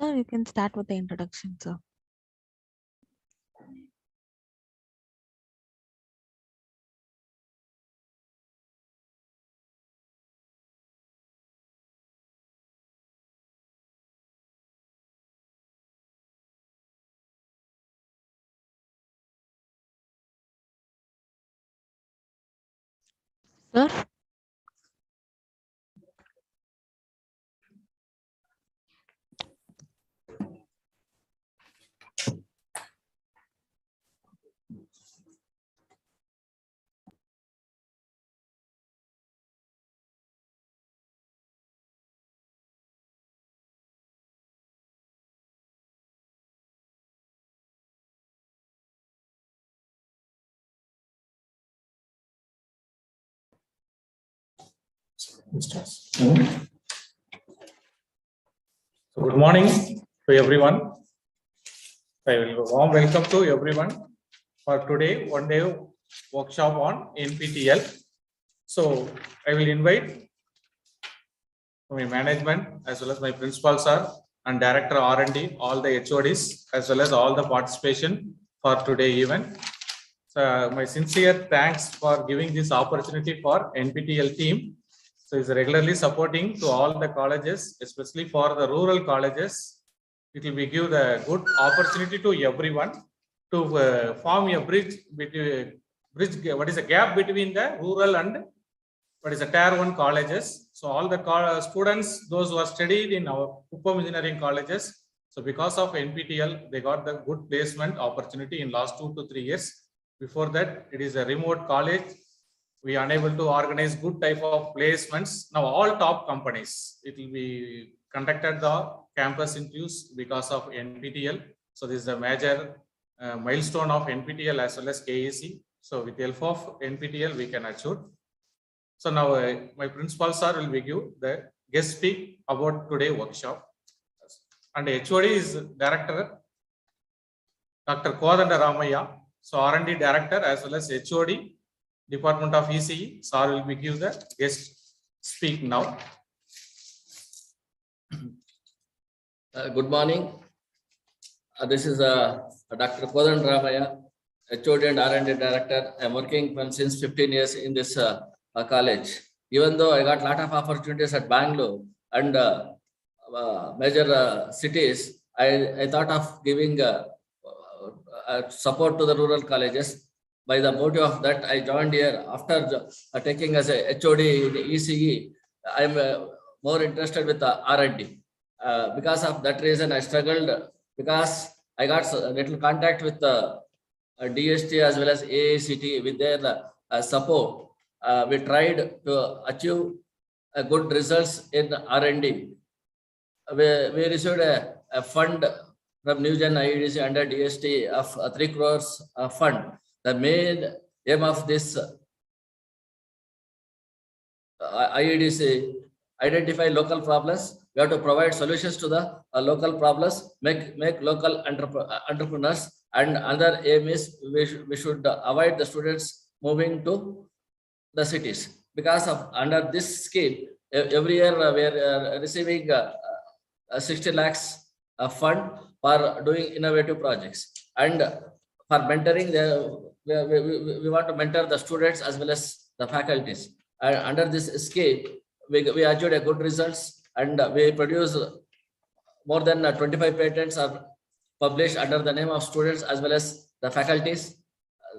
Sir, you can start with the introduction, sir. Sir? So good morning to everyone. I will warm welcome to everyone for today one day workshop on NPTEL. So I will invite my management as well as my principal sir and director R&D, all the HODs as well as all the participation for today event. So my sincere thanks for giving this opportunity for NPTEL team. So is regularly supporting to all the colleges, especially for the rural colleges. It will be give the good opportunity to everyone to form a bridge between what is a gap between the rural and what is a tier 1 colleges. So all the students, those who are studied in our Uppam engineering colleges. So because of NPTEL, they got the good placement opportunity in last 2 to 3 years. Before that, it is a remote college. We are unable to organize good type of placements. Now all top companies, it will be conducted the campus interviews because of NPTEL. So this is a major milestone of NPTEL as well as KAC. So with the help of NPTEL, we can achieve. So now my principal sir will give the guest speak about today workshop. And HOD is director, Dr. Kodanda Ramaya. So R&D director as well as HOD. Department of ECE, sir will be give the guest speak now. Good morning. This is Dr. Kodan Ramaya, HOD and R&D director. I'm working since 15 years in this college. Even though I got a lot of opportunities at Bangalore and major cities, I thought of giving support to the rural colleges. By the motive of that, I joined here after taking as a HOD in ECE. I'm more interested with the R&D. Because of that reason, I struggled because I got a little contact with the DST as well as AACT with their support. We tried to achieve good results in R&D. We received a fund from New Gen IEDC under DST of 3 crores fund. The main aim of this IEDC, identify local problems. We have to provide solutions to the local problems, make local entrepreneurs. And another aim is we should avoid the students moving to the cities. Because of under this scheme, every year we are receiving 60 lakhs fund for doing innovative projects. And for mentoring, we want to mentor the students as well as the faculties. And under this scheme, we achieved a good results, and we produce more than 25 patents are published under the name of students as well as the faculties.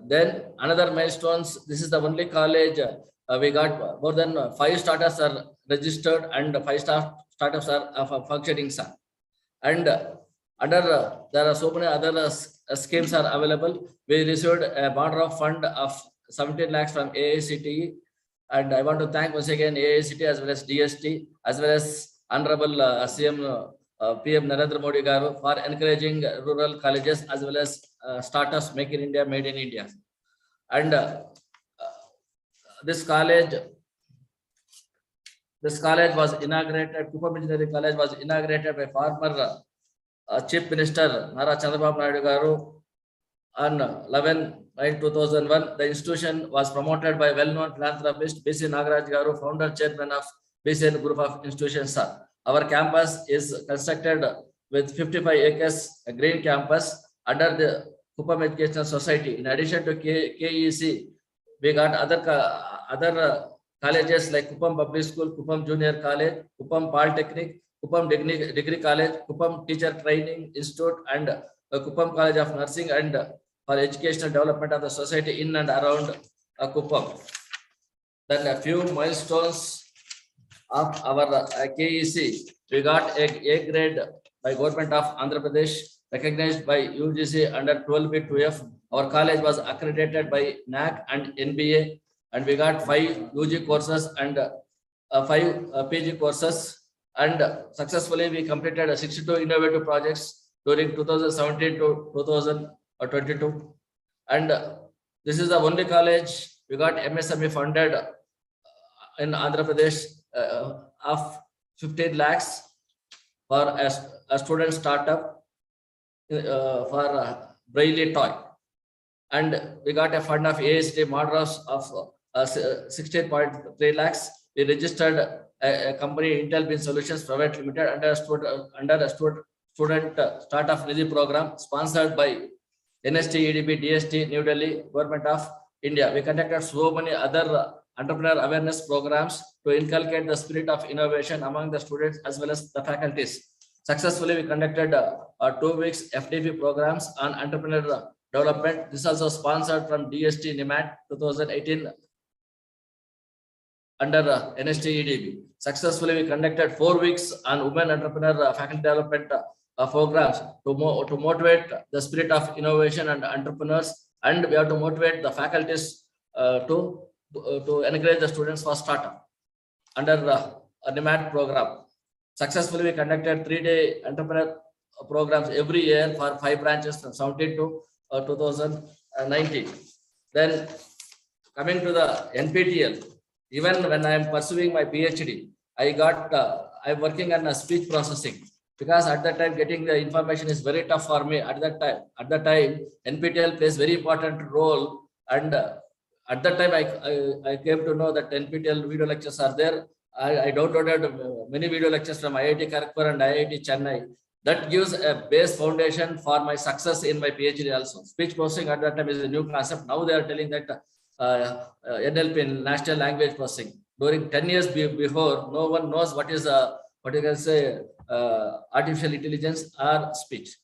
Then another milestones. This is the only college we got more than 5 startups are registered and 5 startups are functioning, sir. And under there are so many other schemes are available. We received a border of fund of 17 lakhs from AACTE, and I want to thank once again AACT as well as DST as well as Honorable CM PM Narendra Modi Garu for encouraging rural colleges as well as startups make in India, made in India. And this college was inaugurated. Uppam Engineering College was inaugurated by former Chief Minister Nara Chandrababu Naidu Garu on 11/9/2001. The institution was promoted by well-known philanthropist BC Nagaraj Garu, founder chairman of BCN Group of Institutions. Our campus is constructed with 55 acres, a green campus under the Kupam Educational Society. In addition to KEC, we got other colleges like Kupam Public School, Kupam Junior College, Kupam Polytechnic, Kupam Degree College, Kupam Teacher Training Institute, and Kupam College of Nursing, and for educational development of the society in and around Kupam. Then a few milestones of our KEC. We got A grade by Government of Andhra Pradesh, recognized by UGC under 12B2F. Our college was accredited by NAC and NBA, and we got 5 UG courses and 5 PG courses. And successfully, we completed 62 innovative projects during 2017 to 2022. And this is the only college we got MSME funded in Andhra Pradesh of 15 lakhs for a student startup for Braille toy. And we got a fund of AST Madras of 16.3 lakhs. We registered a company, Intel Bin Solutions Private Limited, under a student startup Nidhi program sponsored by NST, EDB, DST, New Delhi, Government of India. We conducted so many other entrepreneur awareness programs to inculcate the spirit of innovation among the students as well as the faculties. Successfully, we conducted 2 weeks FDP programs on entrepreneur development. This also sponsored from DST NIMAT 2018 under NST EDB. Successfully, we conducted 4 weeks on women entrepreneur faculty development programs to motivate the spirit of innovation and entrepreneurs, and we have to motivate the faculties to encourage the students for startup under a NIMAT program. Successfully, we conducted 3-day entrepreneur programs every year for 5 branches from 17 to 2019. Then coming to the NPTEL, even when I am pursuing my PhD, I'm working on a speech processing, because at that time getting the information is very tough for me at that time. At that time, NPTEL plays very important role, and at that time I came to know that NPTEL video lectures are there. I downloaded many video lectures from IIT Kharagpur and IIT Chennai. That gives a base foundation for my success in my PhD also. Speech processing at that time is a new concept. Now they are telling that NLP, National Language Processing. During 10 years before, no one knows what is what you can say artificial intelligence or speech.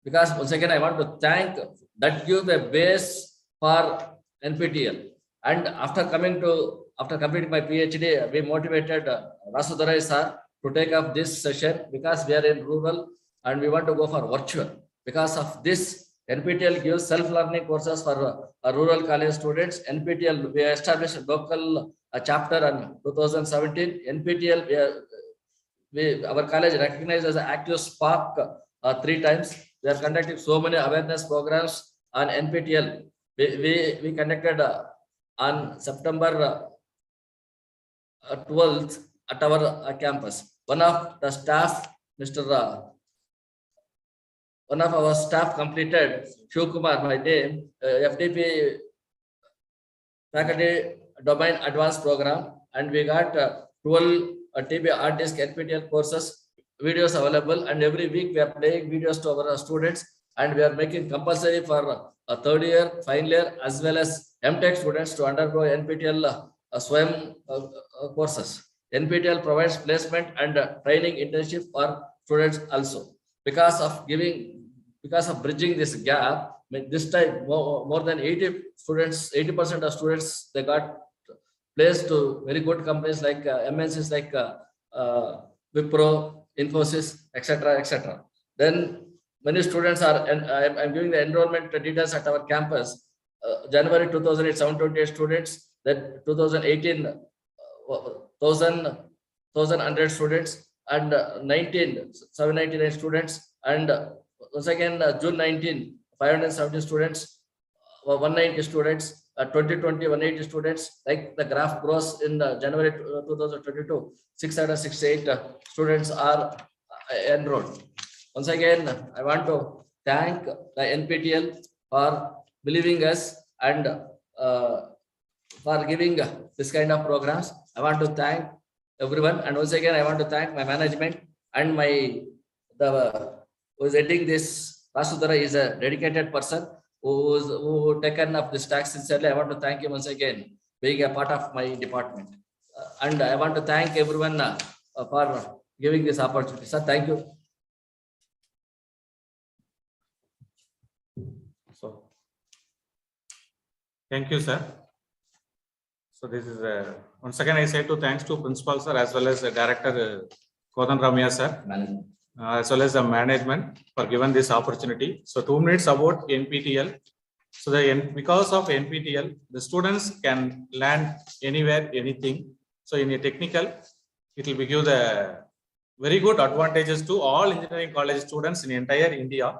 Because once again, I want to thank that gives a base for NPTEL. And after completing my PhD, we motivated Rasudarai sir to take up this session, because we are in rural and we want to go for virtual. Because of this, NPTEL gives self-learning courses for rural college students. NPTEL, we established a local chapter in 2017. NPTEL, our college recognized as an active spark 3 times. We are conducting so many awareness programs on NPTEL. We conducted on September 12th at our campus. One of the staff, one of our staff completed, Shivkumar, my name, FDP faculty domain advanced program, and we got 12 TB hard disk NPTEL courses, videos available, and every week we are playing videos to our students, and we are making compulsory for a 3rd year, final year, as well as MTech students to undergo NPTEL SWAYAM courses. NPTEL provides placement and training internship for students also. Because of bridging this gap, this time more than 80% of students, they got placed to very good companies like MNCs like Wipro, Infosys, etc., etc. Then many students are, and I'm giving the enrollment details at our campus. January 2008, 728 students. Then 2018, 1,100 students, and 799 students, and once again June 19, 570 students, 190 students, 2020, 180 students. Like the graph grows in January 2022, 668 students are enrolled. Once again, I want to thank the NPTEL for believing us and for giving this kind of programs. I want to thank everyone, and once again I want to thank my management and the who is heading this. Rasudhara is a dedicated person who taken up this task sincerely. I want to thank him once again, being a part of my department. And I want to thank everyone for giving this opportunity. Sir, thank you. So, thank you, sir. So this is once again I say to thanks to principal sir as well as the director Kodan Ramya sir, as well as the management for giving this opportunity. So 2 minutes about NPTEL. So because of NPTEL, the students can learn anywhere, anything. So in a technical, it will give the very good advantages to all engineering college students in entire India.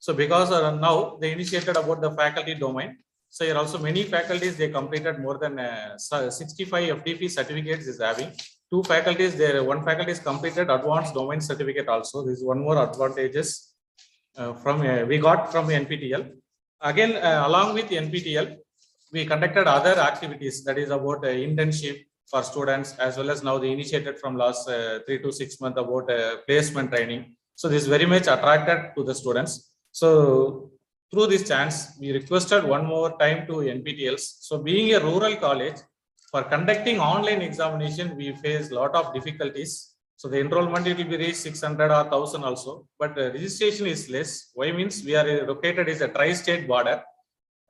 So because now they initiated about the faculty domain. So here also many faculties, they completed more than 65 FDP certificates is having. 2 faculties there, 1 faculty is completed advanced domain certificate also. This is one more advantages we got from NPTEL. Again, along with NPTEL, we conducted other activities, that is about internship for students, as well as now they initiated from last 3 to 6 months about placement training. So this is very much attracted to the students. So through this chance, we requested one more time to NPTELs. So being a rural college, for conducting online examination, we face a lot of difficulties. So the enrollment, it will be reached 600 or 1000 also, but registration is less. Why means we are located is a tri-state border.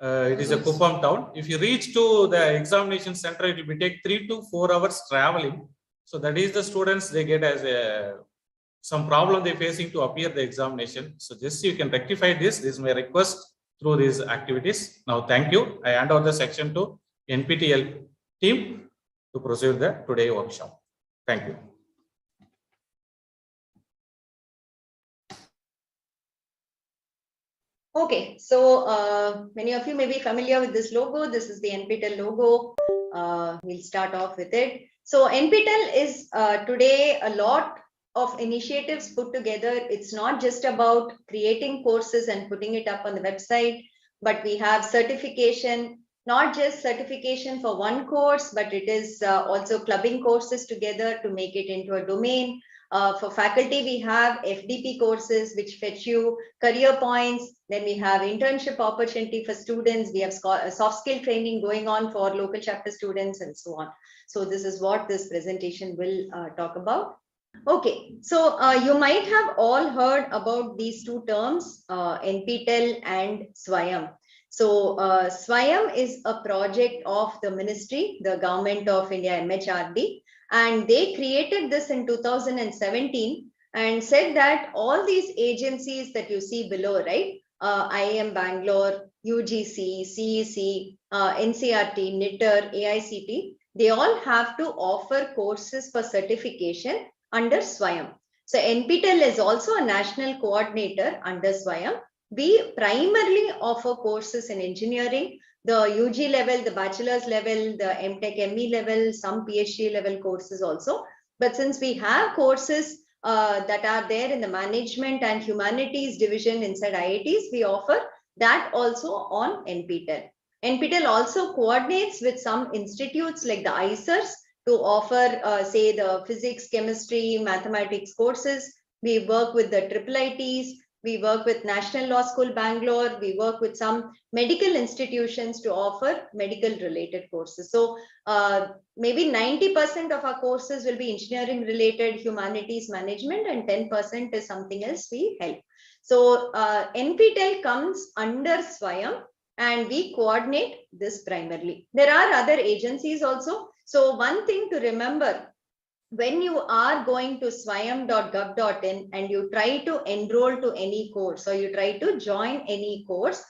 It is a Kupam town. If you reach to the examination center, it will take 3 to 4 hours traveling. So that is the students, they get as some problem they facing to appear the examination. So just you can rectify this. This is my request through these activities. Now, thank you. I hand over the section to NPTEL team to proceed the today workshop. Thank you. Okay, so many of you may be familiar with this logo. This is the NPTEL logo. We'll start off with it. So NPTEL is today a lot of initiatives put together. It's not just about creating courses and putting it up on the website, but we have certification, not just certification for one course, but it is also clubbing courses together to make it into a domain. For faculty, we have FDP courses which fetch you career points. Then we have internship opportunity for students. We have soft skill training going on for local chapter students and so on. So this is what this presentation will talk about. Okay, so you might have all heard about these 2 terms, NPTEL and SWAYAM. So SWAYAM is a project of the ministry, the government of India, MHRD. And they created this in 2017 and said that all these agencies that you see below, right? IIM Bangalore, UGC, CEC, NCRT, NITER, AICT, they all have to offer courses for certification under SWAYAM. So NPTEL is also a national coordinator under SWAYAM. We primarily offer courses in engineering, the UG level, the bachelor's level, the MTech, ME level, some PhD level courses also. But since we have courses that are there in the management and humanities division inside IITs, we offer that also on NPTEL. NPTEL also coordinates with some institutes like the ICERs to offer, say, the physics, chemistry, mathematics courses. We work with the IIITs. We work with National Law School, Bangalore. We work with some medical institutions to offer medical related courses. So maybe 90% of our courses will be engineering related, humanities, management, and 10% is something else we help. So NPTEL comes under SWAYAM and we coordinate this primarily. There are other agencies also. So one thing to remember, when you are going to swayam.gov.in and you try to enroll to any course or you try to join any course,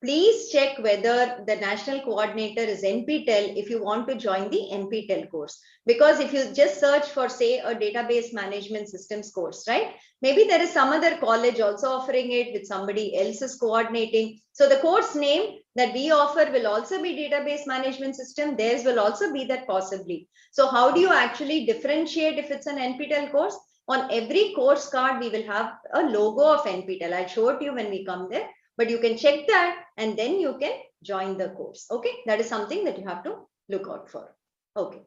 please check whether the national coordinator is NPTEL if you want to join the NPTEL course. Because if you just search for, say, a database management systems course, right? Maybe there is some other college also offering it with somebody else is coordinating. So the course name that we offer will also be database management system. Theirs will also be that possibly. So how do you actually differentiate if it's an NPTEL course? On every course card, we will have a logo of NPTEL. I'll show it to you when we come there. But you can check that and then you can join the course. Okay, that is something that you have to look out for. Okay.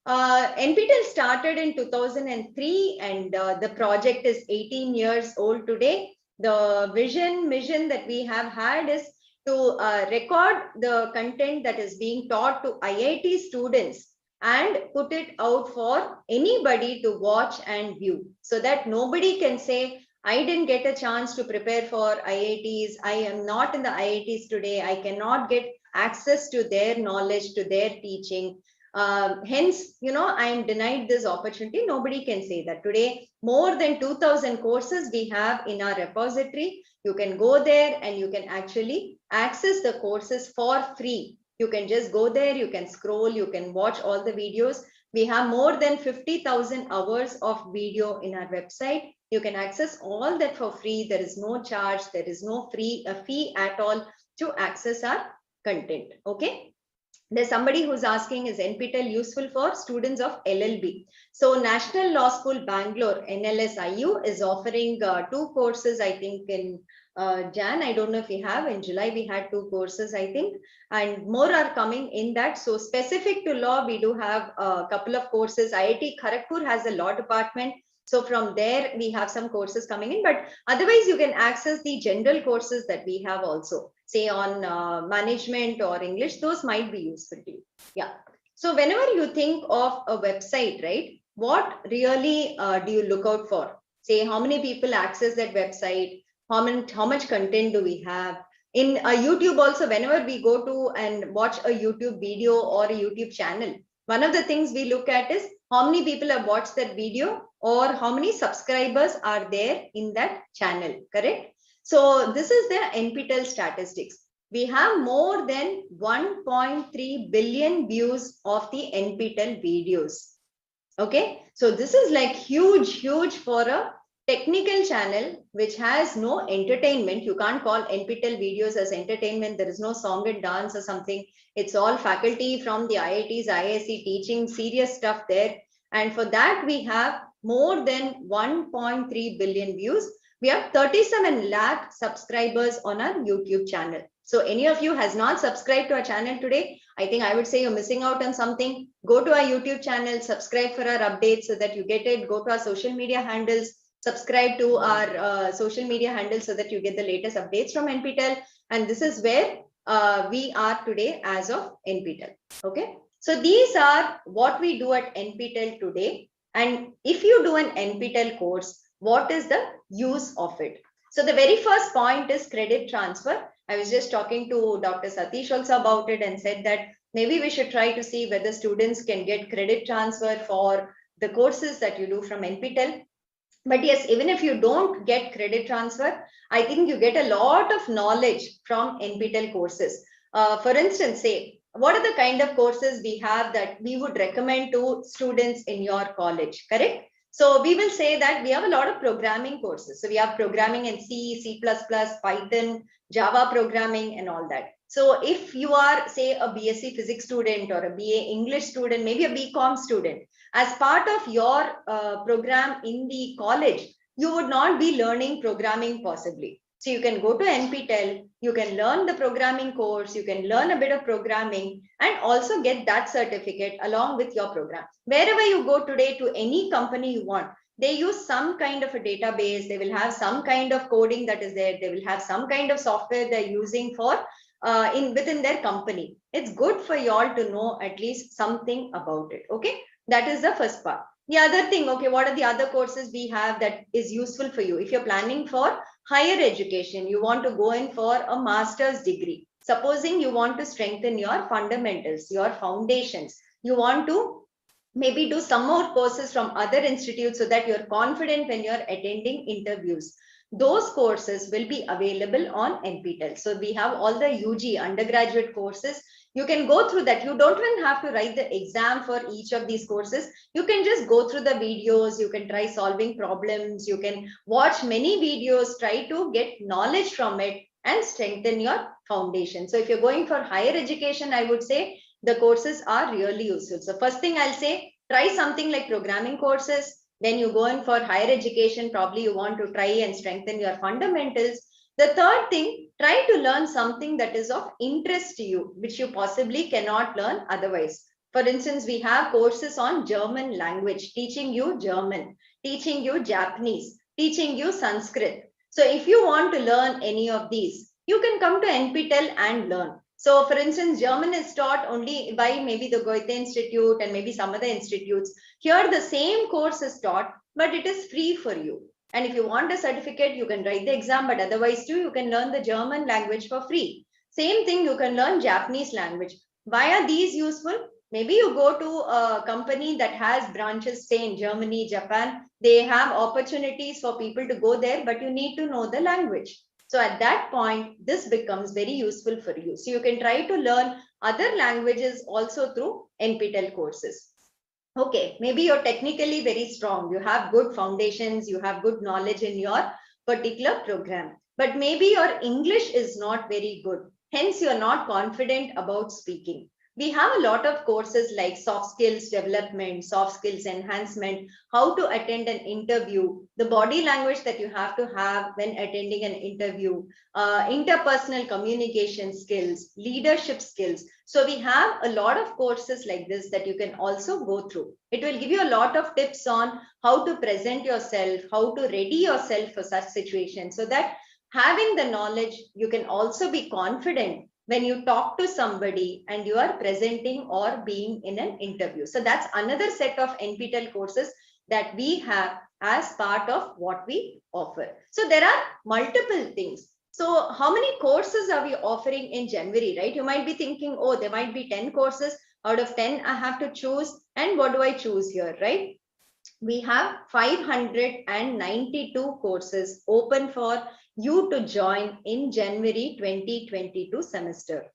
NPTEL started in 2003 and the project is 18 years old today. The mission that we have had is to record the content that is being taught to IIT students and put it out for anybody to watch and view, so that nobody can say, I didn't get a chance to prepare for IITs. I am not in the IITs today. I cannot get access to their knowledge, to their teaching. Hence, I am denied this opportunity. Nobody can say that. Today, more than 2,000 courses we have in our repository. You can go there and you can actually access the courses for free. You can just go there, you can scroll, you can watch all the videos. We have more than 50,000 hours of video in our website. You can access all that for free. There is no charge. There is no fee at all to access our content. Okay. There's somebody who's asking, is NPTEL useful for students of LLB? So National Law School Bangalore, NLSIU, is offering 2 courses, I think, in Jan. I don't know if we have. In July, we had 2 courses, I think, and more are coming in that. So specific to law, we do have a couple of courses. IIT Kharagpur has a law department. So from there, we have some courses coming in, but otherwise you can access the general courses that we have also, say on management or English. Those might be useful to you. Yeah. So whenever you think of a website, right, what really do you look out for? Say how many people access that website, how much content do we have? In YouTube also, whenever we go to and watch a YouTube video or a YouTube channel, one of the things we look at is how many people have watched that video or how many subscribers are there in that channel, correct? So this is the NPTEL statistics. We have more than 1.3 billion views of the NPTEL videos. Okay, so this is like huge for a technical channel which has no entertainment. You can't call NPTEL videos as entertainment. There is no song and dance or something. It's all faculty from the IITs, IISc teaching serious stuff there. And for that, we have more than 1.3 billion views. We have 37 lakh subscribers on our YouTube channel. So any of you has not subscribed to our channel today, I think I would say you're missing out on something. Go to our YouTube channel, subscribe for our updates so that you get it. Go to our social media handles, subscribe to our social media handles so that you get the latest updates from NPTEL. And this is where we are today as of NPTEL. Okay. So these are what we do at NPTEL today. And if you do an NPTEL course, what is the use of it? So the very first point is credit transfer. I was just talking to Dr. Satish also about it and said that maybe we should try to see whether students can get credit transfer for the courses that you do from NPTEL. But yes, even if you don't get credit transfer, I think you get a lot of knowledge from NPTEL courses. For instance, say, what are the kind of courses we have that we would recommend to students in your college, correct? So we will say that we have a lot of programming courses. So we have programming in C, C++, Python, Java programming and all that. So if you are, say, a BSc physics student or a BA English student, maybe a BCom student, as part of your program in the college, you would not be learning programming possibly. So you can go to NPTEL, you can learn the programming course, you can learn a bit of programming and also get that certificate along with your program. Wherever you go today to any company you want, they use some kind of a database, they will have some kind of coding that is there, they will have some kind of software they're using for within their company. It's good for you all to know at least something about it. Okay, that is the first part. The other thing, okay, what are the other courses we have that is useful for you? If you're planning for higher education, you want to go in for a master's degree. Supposing you want to strengthen your fundamentals, your foundations, you want to maybe do some more courses from other institutes so that you're confident when you're attending interviews. Those courses will be available on NPTEL. So we have all the UG undergraduate courses. You can go through that. You don't even have to write the exam for each of these courses. You can just go through the videos. You can try solving problems. You can watch many videos, try to get knowledge from it and strengthen your foundation. So if you're going for higher education, I would say the courses are really useful. So first thing I'll say, try something like programming courses. Then you go in for higher education, probably you want to try and strengthen your fundamentals. The third thing, try to learn something that is of interest to you, which you possibly cannot learn otherwise. For instance, we have courses on German language, teaching you German, teaching you Japanese, teaching you Sanskrit. So if you want to learn any of these, you can come to NPTEL and learn. So for instance, German is taught only by maybe the Goethe Institute and maybe some other institutes. Here the same course is taught, but it is free for you. And if you want a certificate, you can write the exam, but otherwise too, you can learn the German language for free. Same thing, you can learn Japanese language. Why are these useful? Maybe you go to a company that has branches, say in Germany, Japan, they have opportunities for people to go there, but you need to know the language. So at that point, this becomes very useful for you. So you can try to learn other languages also through NPTEL courses. Okay, maybe you're technically very strong. You have good foundations, you have good knowledge in your particular program, but maybe your English is not very good. Hence, you're not confident about speaking. We have a lot of courses like soft skills development, soft skills enhancement, how to attend an interview, the body language that you have to have when attending an interview, interpersonal communication skills, leadership skills. So we have a lot of courses like this that you can also go through. It will give you a lot of tips on how to present yourself, how to ready yourself for such situations, so that having the knowledge, you can also be confident when you talk to somebody and you are presenting or being in an interview. So that's another set of NPTEL courses that we have as part of what we offer. So there are multiple things. So how many courses are we offering in January, right? You might be thinking, oh, there might be 10 courses. Out of 10, I have to choose. And what do I choose here, right? We have 592 courses open for you to join in January 2022 semester.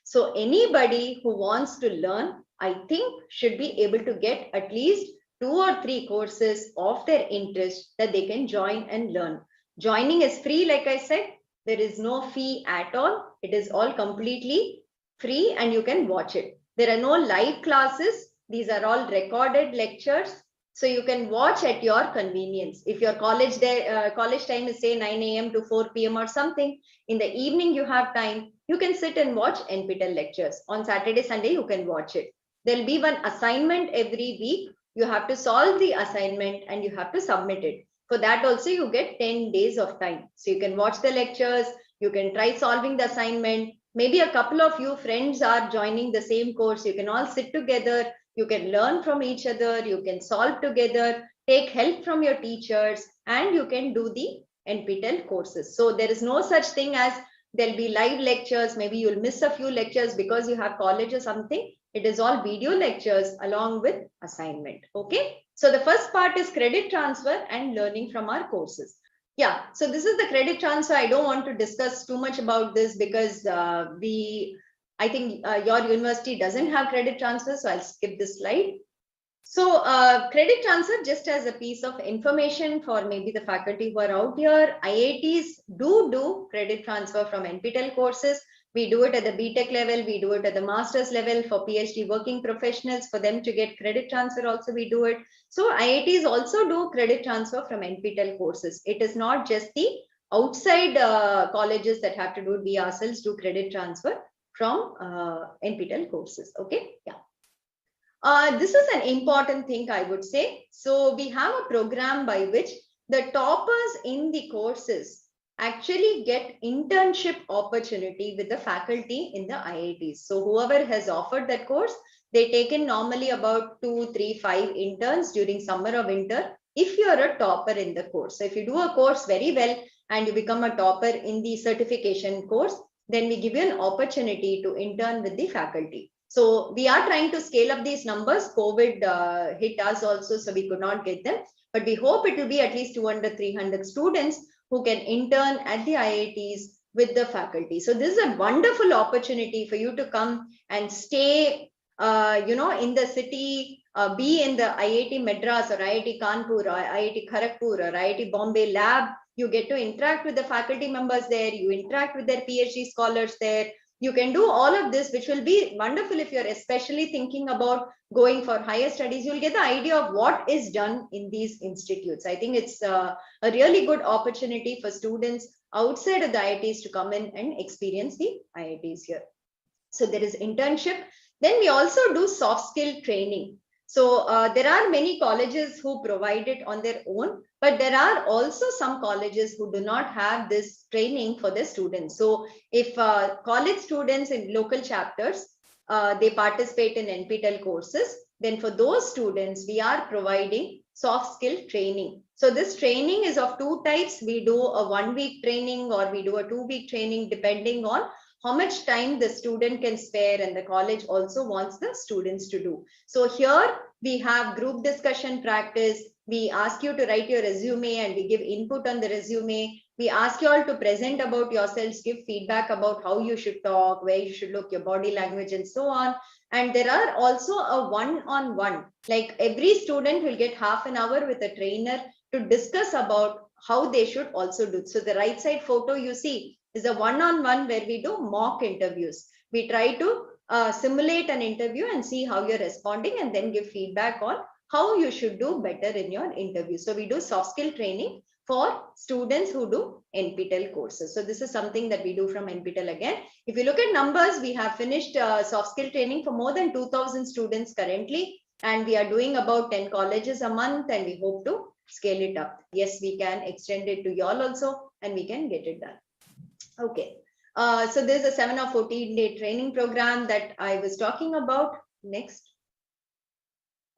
So anybody who wants to learn, I think should be able to get at least 2 or 3 courses of their interest that they can join and learn. Joining is free, like I said. There is no fee at all. It is all completely free and you can watch it. There are no live classes. These are all recorded lectures. So you can watch at your convenience. If your college time is say 9 a.m. to 4 p.m. or something, in the evening you have time, you can sit and watch NPTEL lectures. On Saturday, Sunday, you can watch it. There'll be one assignment every week. You have to solve the assignment and you have to submit it. For that also, you get 10 days of time. So you can watch the lectures, you can try solving the assignment. Maybe a couple of you friends are joining the same course. You can all sit together. You can learn from each other, you can solve together, take help from your teachers, and you can do the NPTEL courses. So there is no such thing as there'll be live lectures. Maybe you'll miss a few lectures because you have college or something. It is all video lectures along with assignment. Okay. So the first part is credit transfer and learning from our courses. Yeah. So this is the credit transfer. I don't want to discuss too much about this because I think your university doesn't have credit transfer, so I'll skip this slide. So credit transfer, just as a piece of information for maybe the faculty who are out here, IITs do credit transfer from NPTEL courses. We do it at the BTech level, we do it at the master's level for PhD working professionals. For them to get credit transfer also we do it. So IITs also do credit transfer from NPTEL courses. It is not just the outside colleges that have to do it. We ourselves do credit transfer from NPTEL courses. Okay, yeah. This is an important thing, I would say. So we have a program by which the toppers in the courses actually get internship opportunity with the faculty in the IITs. So whoever has offered that course, they take in normally about 2, 3, 5 interns during summer or winter if you're a topper in the course. So if you do a course very well and you become a topper in the certification course, then we give you an opportunity to intern with the faculty. So we are trying to scale up these numbers. COVID hit us also, so we could not get them. But we hope it will be at least 200, 300 students who can intern at the IITs with the faculty. So this is a wonderful opportunity for you to come and stay, in the city, be in the IIT Madras or IIT Kanpur or IIT Kharagpur or IIT Bombay lab. You get to interact with the faculty members there. You interact with their PhD scholars there. You can do all of this, which will be wonderful if you're especially thinking about going for higher studies. You'll get the idea of what is done in these institutes. I think it's a really good opportunity for students outside of the IITs to come in and experience the IITs here. So there is internship. Then we also do soft skill training. So there are many colleges who provide it on their own, but there are also some colleges who do not have this training for their students. So if college students in local chapters, they participate in NPTEL courses, then for those students, we are providing soft skill training. So this training is of two types. We do a 1 week training or we do a 2 week training depending on how much time the student can spare and the college also wants the students to do. So here we have group discussion practice. We ask you to write your resume and we give input on the resume. We ask you all to present about yourselves, give feedback about how you should talk, where you should look, your body language and so on. And there are also a one-on-one, like every student will get half an hour with a trainer to discuss about how they should also do. So the right side photo you see is a one-on-one where we do mock interviews. We try to simulate an interview and see how you're responding and then give feedback on how you should do better in your interview. So we do soft skill training for students who do NPTEL courses. So this is something that we do from NPTEL again. If you look at numbers, we have finished soft skill training for more than 2,000 students currently, and we are doing about 10 colleges a month, and we hope to scale it up. Yes, we can extend it to y'all also, and we can get it done. Okay. So there's a 7 or 14-day training program that I was talking about. Next.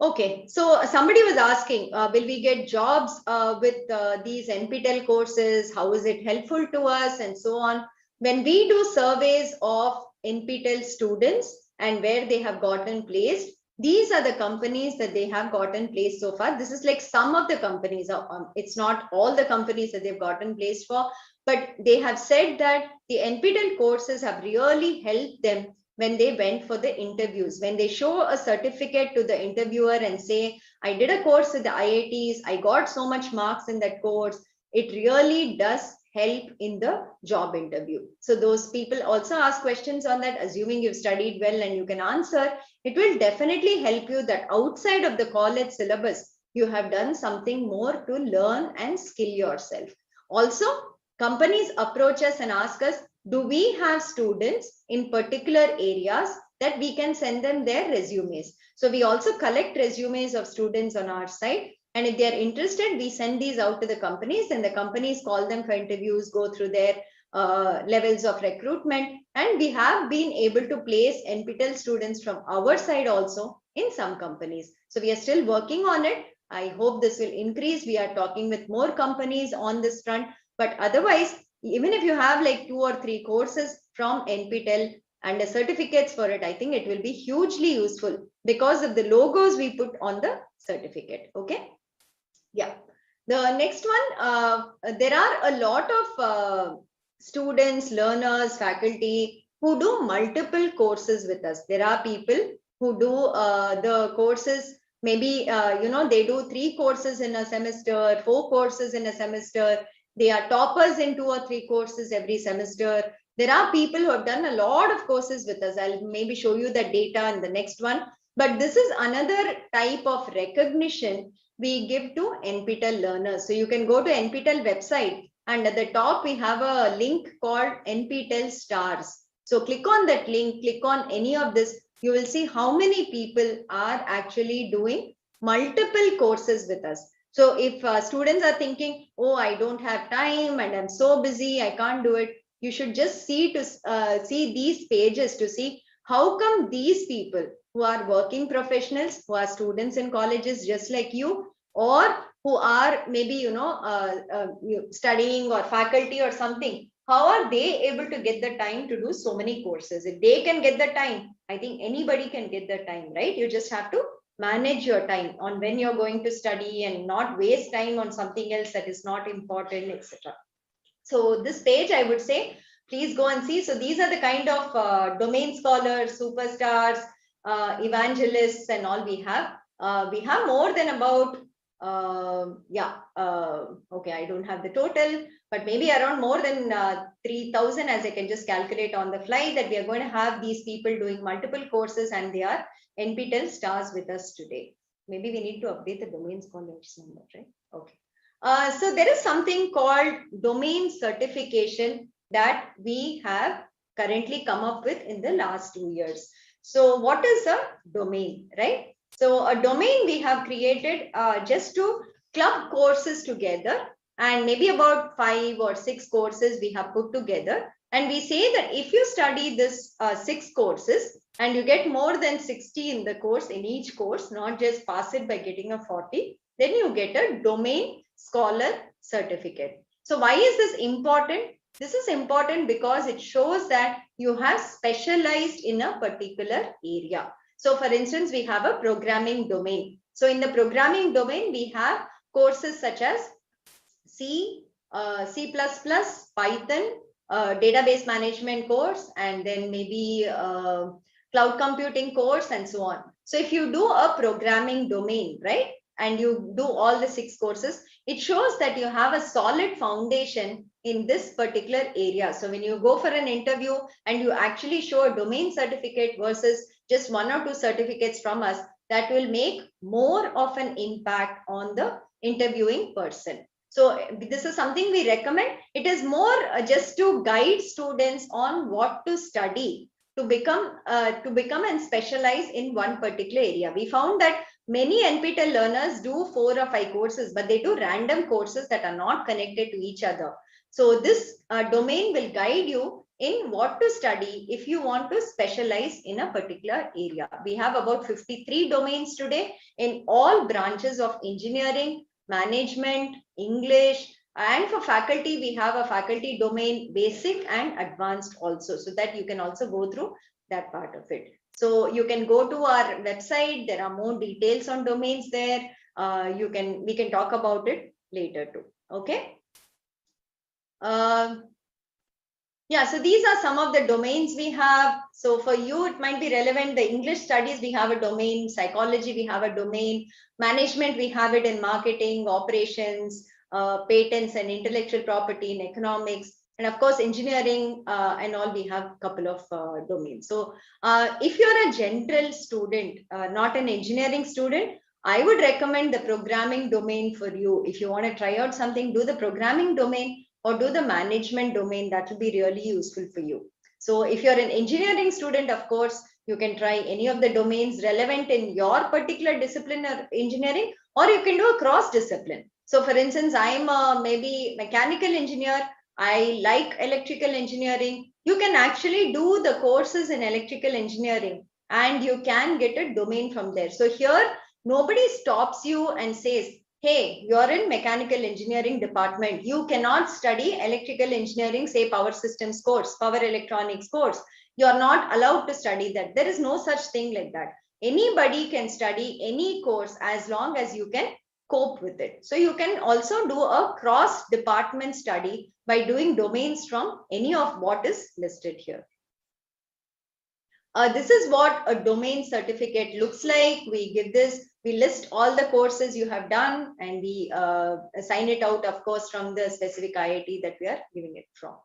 Okay, so somebody was asking, will we get jobs with these NPTEL courses? How is it helpful to us and so on? When we do surveys of NPTEL students and where they have gotten placed, these are the companies that they have gotten placed so far. This is like some of the companies. It's not all the companies that they've gotten placed for, but they have said that the NPTEL courses have really helped them when they went for the interviews. When they show a certificate to the interviewer and say, I did a course with the IITs, I got so much marks in that course, it really does help in the job interview. So those people also ask questions on that, assuming you've studied well and you can answer. It will definitely help you that outside of the college syllabus, you have done something more to learn and skill yourself. Also, companies approach us and ask us, do we have students in particular areas that we can send them their resumes? So we also collect resumes of students on our site. And if they are interested, we send these out to the companies, and the companies call them for interviews, go through their levels of recruitment. And we have been able to place NPTEL students from our side also in some companies. So we are still working on it. I hope this will increase. We are talking with more companies on this front. But otherwise, even if you have like 2 or 3 courses from NPTEL and the certificates for it, I think it will be hugely useful because of the logos we put on the certificate. Okay. Yeah. The next one, there are a lot of students, learners, faculty who do multiple courses with us. There are people who do the courses, maybe, they do 3 courses in a semester, 4 courses in a semester. They are toppers in 2 or 3 courses every semester. There are people who have done a lot of courses with us. I'll maybe show you the data in the next one. But this is another type of recognition we give to NPTEL learners. So you can go to NPTEL website, and at the top we have a link called NPTEL stars. So click on that link, click on any of this. You will see how many people are actually doing multiple courses with us. So if students are thinking, oh, I don't have time and I'm so busy, I can't do it, you should just see these pages to see how come these people who are working professionals, who are students in colleges just like you, or who are maybe, studying or faculty or something, how are they able to get the time to do so many courses? If they can get the time, I think anybody can get the time, right? You just have to manage your time on when you're going to study and not waste time on something else that is not important, etc. So this page, I would say, please go and see. So these are the kind of domain scholars, superstars, evangelists and all we have. We have more than about, okay, I don't have the total, but maybe around more than 3,000, as I can just calculate on the fly, that we are going to have these people doing multiple courses, and they are NPTEL stars with us today. Maybe we need to update the domain scholars number, right? Okay. So there is something called domain certification that we have currently come up with in the last 2 years. So what is a domain, right? So a domain we have created just to club courses together, and maybe about 5 or 6 courses we have put together. And we say that if you study this 6 courses and you get more than 60 in the course, in each course, not just pass it by getting a 40, then you get a domain scholar certificate. So why is this important? This is important because it shows that you have specialized in a particular area. So for instance, we have a programming domain. So in the programming domain, we have courses such as C, C++, Python, database management course, and then maybe cloud computing course and so on. So if you do a programming domain, right, and you do all the 6 courses, it shows that you have a solid foundation in this particular area. So when you go for an interview and you actually show a domain certificate versus just 1 or 2 certificates from us, that will make more of an impact on the interviewing person. So this is something we recommend. It is more just to guide students on what to study to become and specialize in one particular area. We found that many NPTEL learners do 4 or 5 courses, but they do random courses that are not connected to each other. So this domain will guide you in what to study if you want to specialize in a particular area. We have about 53 domains today in all branches of engineering, management, English, and for faculty, we have a faculty domain, basic and advanced also, so that you can also go through that part of it. So you can go to our website. There are more details on domains there. We can talk about it later too. Okay. Yeah, so these are some of the domains we have. So for you, it might be relevant. The English studies, we have a domain. Psychology, we have a domain. Management, we have it in marketing, operations, patents and intellectual property, in economics. And of course, engineering and all, we have a couple of domains. So if you're a general student, not an engineering student, I would recommend the programming domain for you. If you want to try out something, do the programming domain or do the management domain. That will be really useful for you. So if you're an engineering student, of course, you can try any of the domains relevant in your particular discipline or engineering, or you can do a cross discipline. So for instance, I'm a maybe mechanical engineer. I like electrical engineering. You can actually do the courses in electrical engineering and you can get a domain from there. So here, nobody stops you and says, hey, you're in mechanical engineering department. You cannot study electrical engineering, say power systems course, power electronics course. You're not allowed to study that. There is no such thing like that. Anybody can study any course as long as you can cope with it. So you can also do a cross department study by doing domains from any of what is listed here. This is what a domain certificate looks like. We give this, we list all the courses you have done, and we assign it out, of course, from the specific IIT that we are giving it from.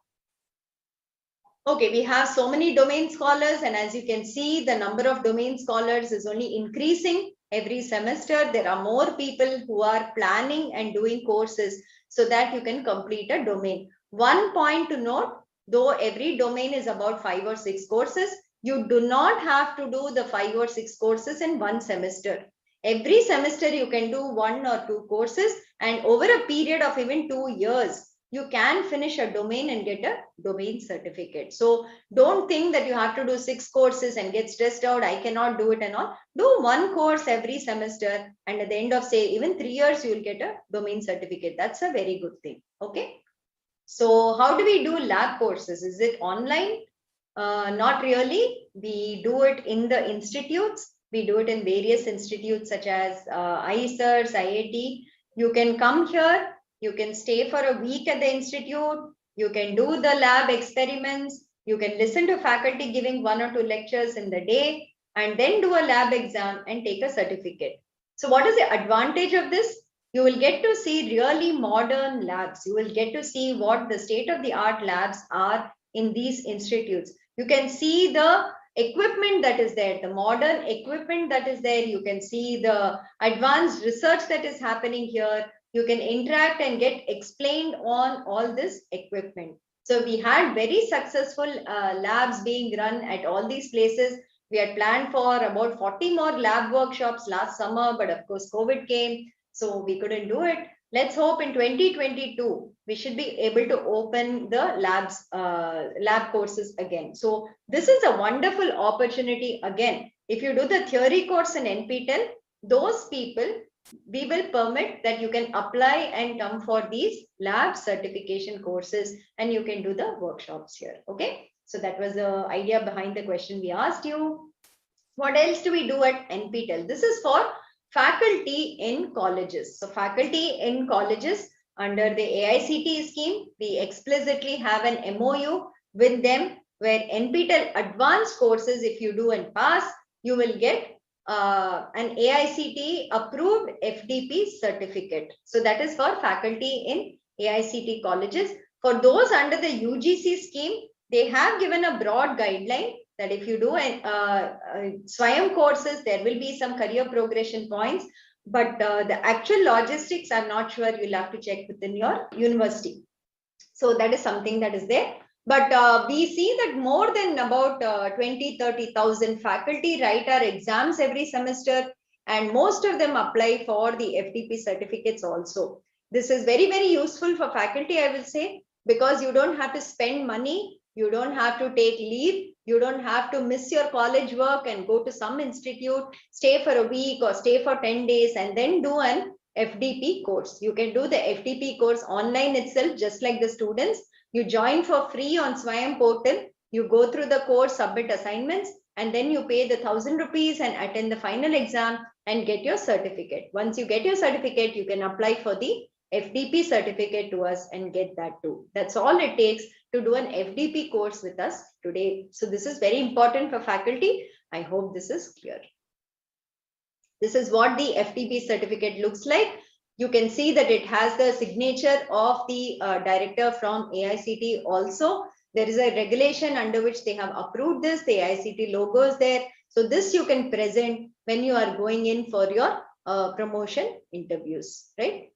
Okay, we have so many domain scholars, and as you can see, the number of domain scholars is only increasing every semester. There are more people who are planning and doing courses so that you can complete a domain. One point to note, though every domain is about 5 or 6 courses, you do not have to do the 5 or 6 courses in one semester. Every semester you can do 1 or 2 courses, and over a period of even 2 years, you can finish a domain and get a domain certificate. So don't think that you have to do 6 courses and get stressed out. I cannot do it and all. Do 1 course every semester, and at the end of, say, even 3 years, you will get a domain certificate. That's a very good thing. Okay. So how do we do lab courses? Is it online? Not really. We do it in the institutes. We do it in various institutes such as ISERS, IIT. You can come here. You can stay for a week at the institute. You can do the lab experiments. You can listen to faculty giving 1 or 2 lectures in the day, and then do a lab exam and take a certificate. So what is the advantage of this? You will get to see really modern labs. You will get to see what the state-of-the-art labs are in these institutes. You can see the equipment that is there, the modern equipment that is there. You can see the advanced research that is happening here. You can interact and get explained on all this equipment. So we had very successful labs being run at all these places. We had planned for about 40 more lab workshops last summer, but of course COVID came, so we couldn't do it. Let's hope in 2022, we should be able to open the lab courses again. So this is a wonderful opportunity again. If you do the theory course in NPTEL, those people, we will permit that you can apply and come for these lab certification courses and you can do the workshops here. Okay. So that was the idea behind the question we asked you. What else do we do at NPTEL? This is for faculty in colleges. So faculty in colleges under the AICTE scheme, we explicitly have an MOU with them where NPTEL advanced courses, if you do and pass, you will get an AICTE approved FDP certificate. So that is for faculty in AICTE colleges. For those under the UGC scheme, they have given a broad guideline that if you do SWAYAM courses, there will be some career progression points, but the actual logistics, I'm not sure, you'll have to check within your university. So that is something that is there. But we see that more than about 20,000-30,000 faculty write our exams every semester, and most of them apply for the FDP certificates also. This is very, very useful for faculty, I will say, because you don't have to spend money, you don't have to take leave, you don't have to miss your college work and go to some institute, stay for a week or stay for 10 days and then do an FDP course. You can do the FDP course online itself, just like the students. You join for free on SWAYAM portal, you go through the course, submit assignments, and then you pay the 1,000 rupees and attend the final exam and get your certificate. Once you get your certificate, you can apply for the FDP certificate to us and get that too. That's all it takes to do an FDP course with us today. So this is very important for faculty. I hope this is clear. This is what the FDP certificate looks like. You can see that it has the signature of the director from AICTE also. There is a regulation under which they have approved this. The AICTE logo is there. So this you can present when you are going in for your promotion interviews, right?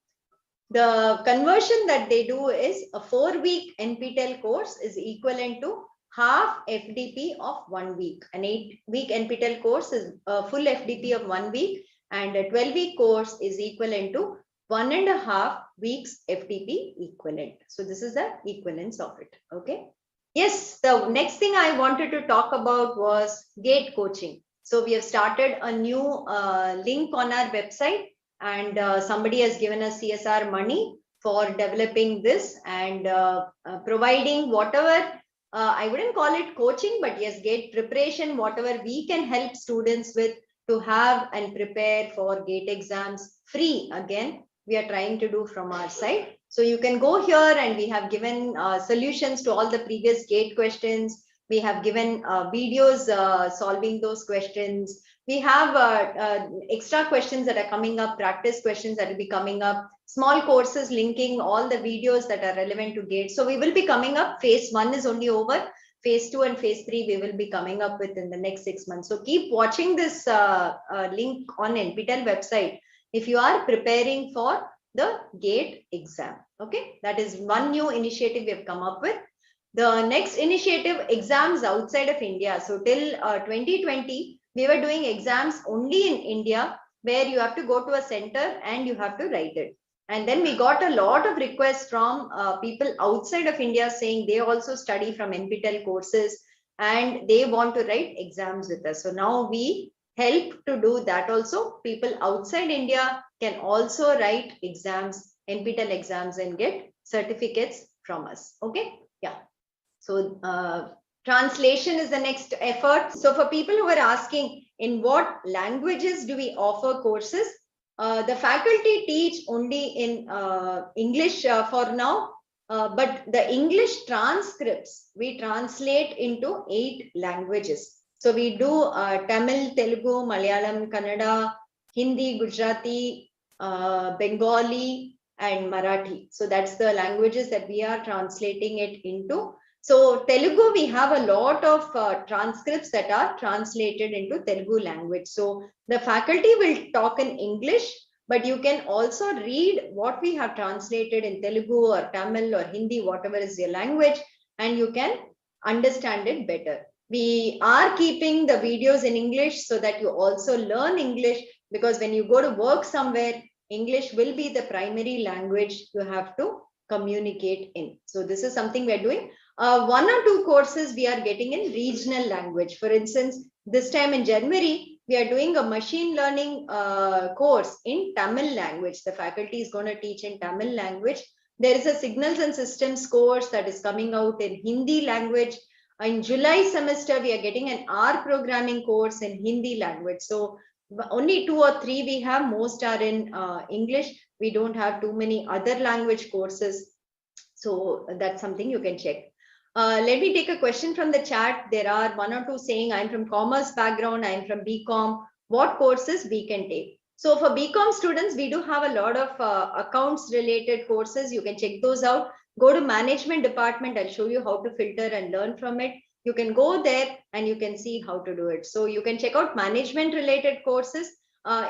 The conversion that they do is a 4-week NPTEL course is equivalent to half FDP of 1 week. An 8-week NPTEL course is a full FDP of 1 week, and a 12-week course is equivalent to 1.5 weeks FDP equivalent. So this is the equivalence of it. Okay. Yes, the next thing I wanted to talk about was GATE coaching. So we have started a new link on our website, and somebody has given us CSR money for developing this and providing whatever, I wouldn't call it coaching, but yes, GATE preparation, whatever we can help students with to have and prepare for GATE exams free. Again, we are trying to do from our side. So you can go here, and we have given solutions to all the previous GATE questions. We have given videos solving those questions. We have extra questions that are coming up, practice questions that will be coming up, small courses linking all the videos that are relevant to GATE. So we will be coming up. Phase 1 is only over. Phase 2 and phase 3 we will be coming up with in the next 6 months. So keep watching this link on NPTEL website if you are preparing for the GATE exam. Okay, that is one new initiative we have come up with. The next initiative, exams outside of India. So till 2020, we were doing exams only in India, where you have to go to a center and you have to write it. And then we got a lot of requests from people outside of India saying they also study from NPTEL courses and they want to write exams with us. So now we help to do that also. People outside India can also write exams, NPTEL exams, and get certificates from us. Okay, yeah. So translation is the next effort. So for people who are asking in what languages do we offer courses, the faculty teach only in English for now, but the English transcripts we translate into 8 languages. So we do Tamil, Telugu, Malayalam, Kannada, Hindi, Gujarati, Bengali, and Marathi. So that's the languages that we are translating it into. So Telugu, we have a lot of transcripts that are translated into Telugu language. So the faculty will talk in English, but you can also read what we have translated in Telugu or Tamil or Hindi, whatever is your language, and you can understand it better. We are keeping the videos in English so that you also learn English, because when you go to work somewhere, English will be the primary language you have to communicate in. So this is something we're doing. 1 or 2 courses we are getting in regional language. For instance, this time in January, we are doing a machine learning course in Tamil language. The faculty is going to teach in Tamil language. There is a signals and systems course that is coming out in Hindi language. In July semester, we are getting an R programming course in Hindi language. So only 2 or 3 we have, most are in English. We don't have too many other language courses. So that's something you can check. Let me take a question from the chat. There are 1 or 2 saying, I'm from commerce background, I'm from BCom. What courses we can take? So for BCom students, we do have a lot of accounts related courses. You can check those out. Go to management department. I'll show you how to filter and learn from it. You can go there and you can see how to do it. So you can check out management related courses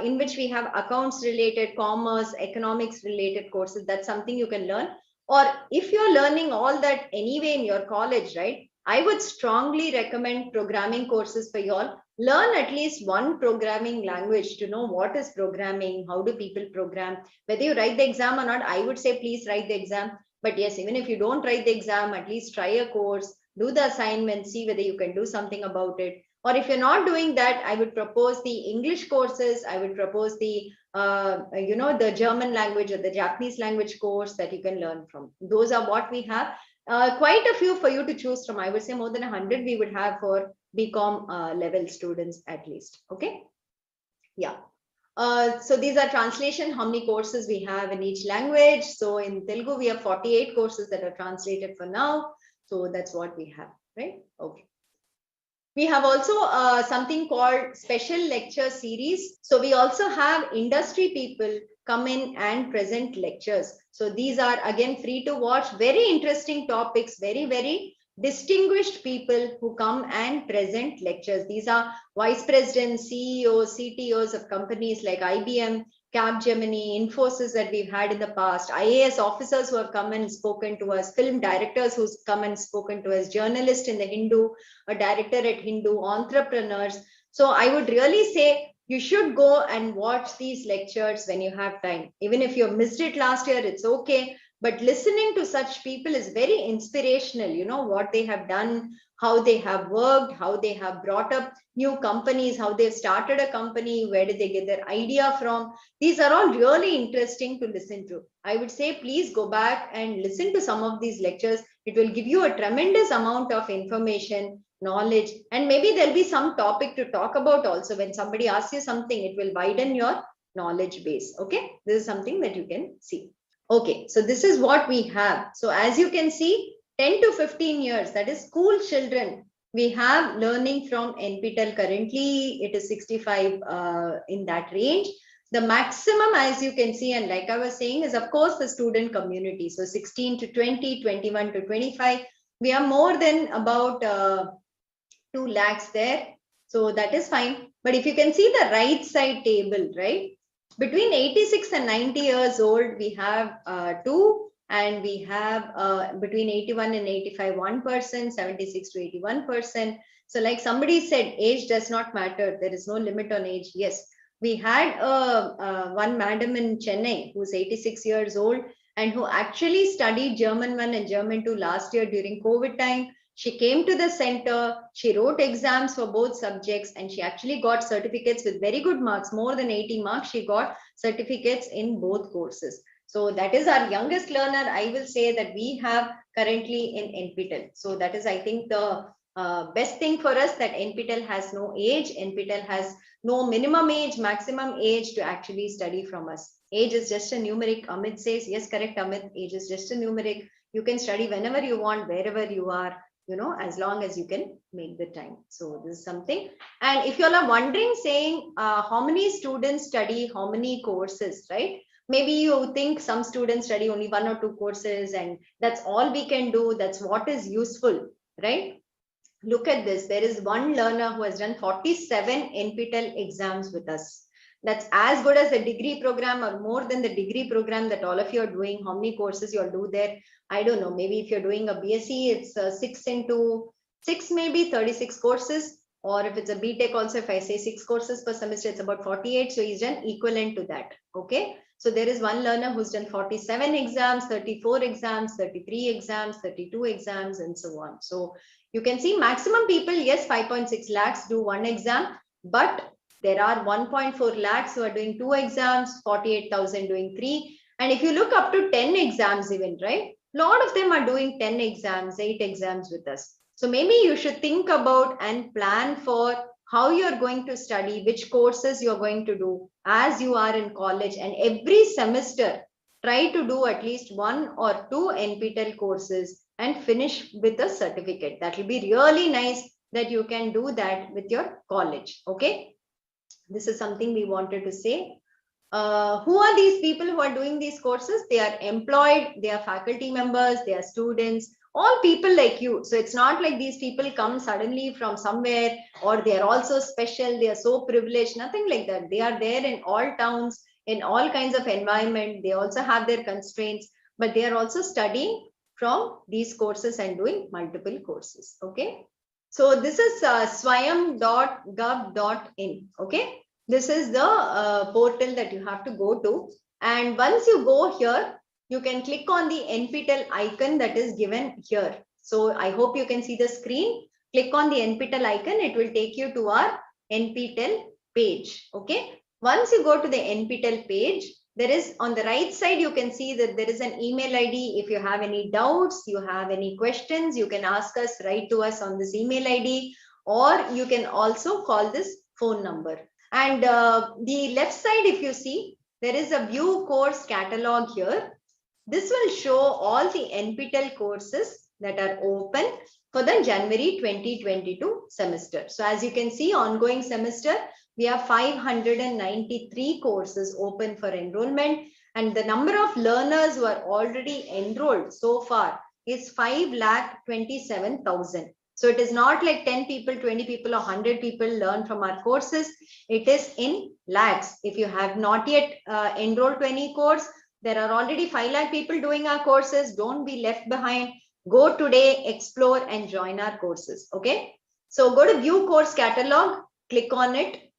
in which we have accounts related, commerce, economics related courses. That's something you can learn. Or if you're learning all that anyway in your college, right? I would strongly recommend programming courses for you all. Learn at least 1 programming language to know what is programming, how do people program. Whether you write the exam or not, I would say please write the exam. But yes, even if you don't write the exam, at least try a course, do the assignment, see whether you can do something about it. Or if you're not doing that, I would propose the English courses. I would propose the the German language or the Japanese language course that you can learn from. Those are what we have. Quite a few for you to choose from. I would say more than 100 we would have for BCom level students at least. Okay. Yeah. So these are translation, how many courses we have in each language. So in Telugu, we have 48 courses that are translated for now. So that's what we have, right? Okay. We have also something called special lecture series. So we also have industry people come in and present lectures. So these are again free to watch, very interesting topics, very, very distinguished people who come and present lectures. These are vice presidents, CEOs, CTOs of companies like IBM, Capgemini, Infosys that we've had in the past, IAS officers who have come and spoken to us, film directors who's come and spoken to us, journalists in the Hindu, a director at Hindu, entrepreneurs. So I would really say you should go and watch these lectures when you have time. Even if you missed it last year, it's okay. But listening to such people is very inspirational. You know, what they have done, how they have worked, how they have brought up new companies, how they've started a company, where did they get their idea from. These are all really interesting to listen to. I would say, please go back and listen to some of these lectures. It will give you a tremendous amount of information, knowledge, and maybe there'll be some topic to talk about also. When somebody asks you something, it will widen your knowledge base. Okay, this is something that you can see. Okay, so this is what we have. So as you can see, 10 to 15 years, that is school children, we have learning from NPTEL. Currently, it is 65 in that range. The maximum, as you can see, and like I was saying, is of course the student community. So 16 to 20, 21 to 25, we are more than about 2 lakhs there. So that is fine. But if you can see the right side table, right? Between 86 and 90 years old, we have 2, and we have between 81 and 85, 1%, 76 to 81%. So like somebody said, age does not matter. There is no limit on age. Yes, we had one madam in Chennai who's 86 years old and who actually studied German 1 and German 2 last year during COVID time. She came to the center, she wrote exams for both subjects, and she actually got certificates with very good marks, more than 80 marks. She got certificates in both courses. So that is our youngest learner, I will say, that we have currently in NPTEL. So that is, I think, the best thing for us, that NPTEL has no age. NPTEL has no minimum age, maximum age to actually study from us. Age is just a numeric. Amit says, yes, correct, Amit. Age is just a numeric. You can study whenever you want, wherever you are, you know, as long as you can make the time. So this is something. And if you all are wondering, saying how many students study how many courses, right? Maybe you think some students study only 1 or 2 courses and that's all we can do. That's what is useful, right? Look at this. There is one learner who has done 47 NPTEL exams with us. That's as good as the degree program, or more than the degree program that all of you are doing. How many courses you'll do there? I don't know. Maybe if you're doing a BSc, it's 6 into 6 maybe 36 courses, or if it's a BTech also, if I say 6 courses per semester, it's about 48. So he's done equivalent to that. Okay. So there is one learner who's done 47 exams, 34 exams, 33 exams, 32 exams, and so on. So you can see maximum people, yes, 5.6 lakhs do one exam, but there are 1.4 lakhs who are doing 2 exams, 48,000 doing 3. And if you look up to 10 exams even, right? A lot of them are doing 10 exams, 8 exams with us. So maybe you should think about and plan for how you're going to study, which courses you're going to do as you are in college. And every semester, try to do at least 1 or 2 NPTEL courses and finish with a certificate. That will be really nice that you can do that with your college. Okay. This is something we wanted to say. Who are these people who are doing these courses? They are employed, they are faculty members, they are students, all people like you. So it's not like these people come suddenly from somewhere, or they are also special, they are so privileged, nothing like that. They are there in all towns, in all kinds of environment. They also have their constraints, but they are also studying from these courses and doing multiple courses. Okay. So this is swayam.gov.in. Okay. This is the portal that you have to go to. And once you go here, you can click on the NPTEL icon that is given here. So I hope you can see the screen. Click on the NPTEL icon. It will take you to our NPTEL page. Okay. Once you go to the NPTEL page, there is on the right side, you can see that there is an email ID. If you have any doubts, you have any questions, you can ask us, write to us on this email ID, or you can also call this phone number. And the left side, if you see, there is a view course catalog here. This will show all the NPTEL courses that are open for the January 2022 semester. So as you can see, ongoing semester, we have 593 courses open for enrollment, and the number of learners who are already enrolled so far is 5,27,000. So it is not like 10 people, 20 people, or 100 people learn from our courses. It is in lakhs. If you have not yet enrolled to any course, there are already 5 lakh people doing our courses. Don't be left behind. Go today, explore, and join our courses. Okay. So go to view course catalog, click on it.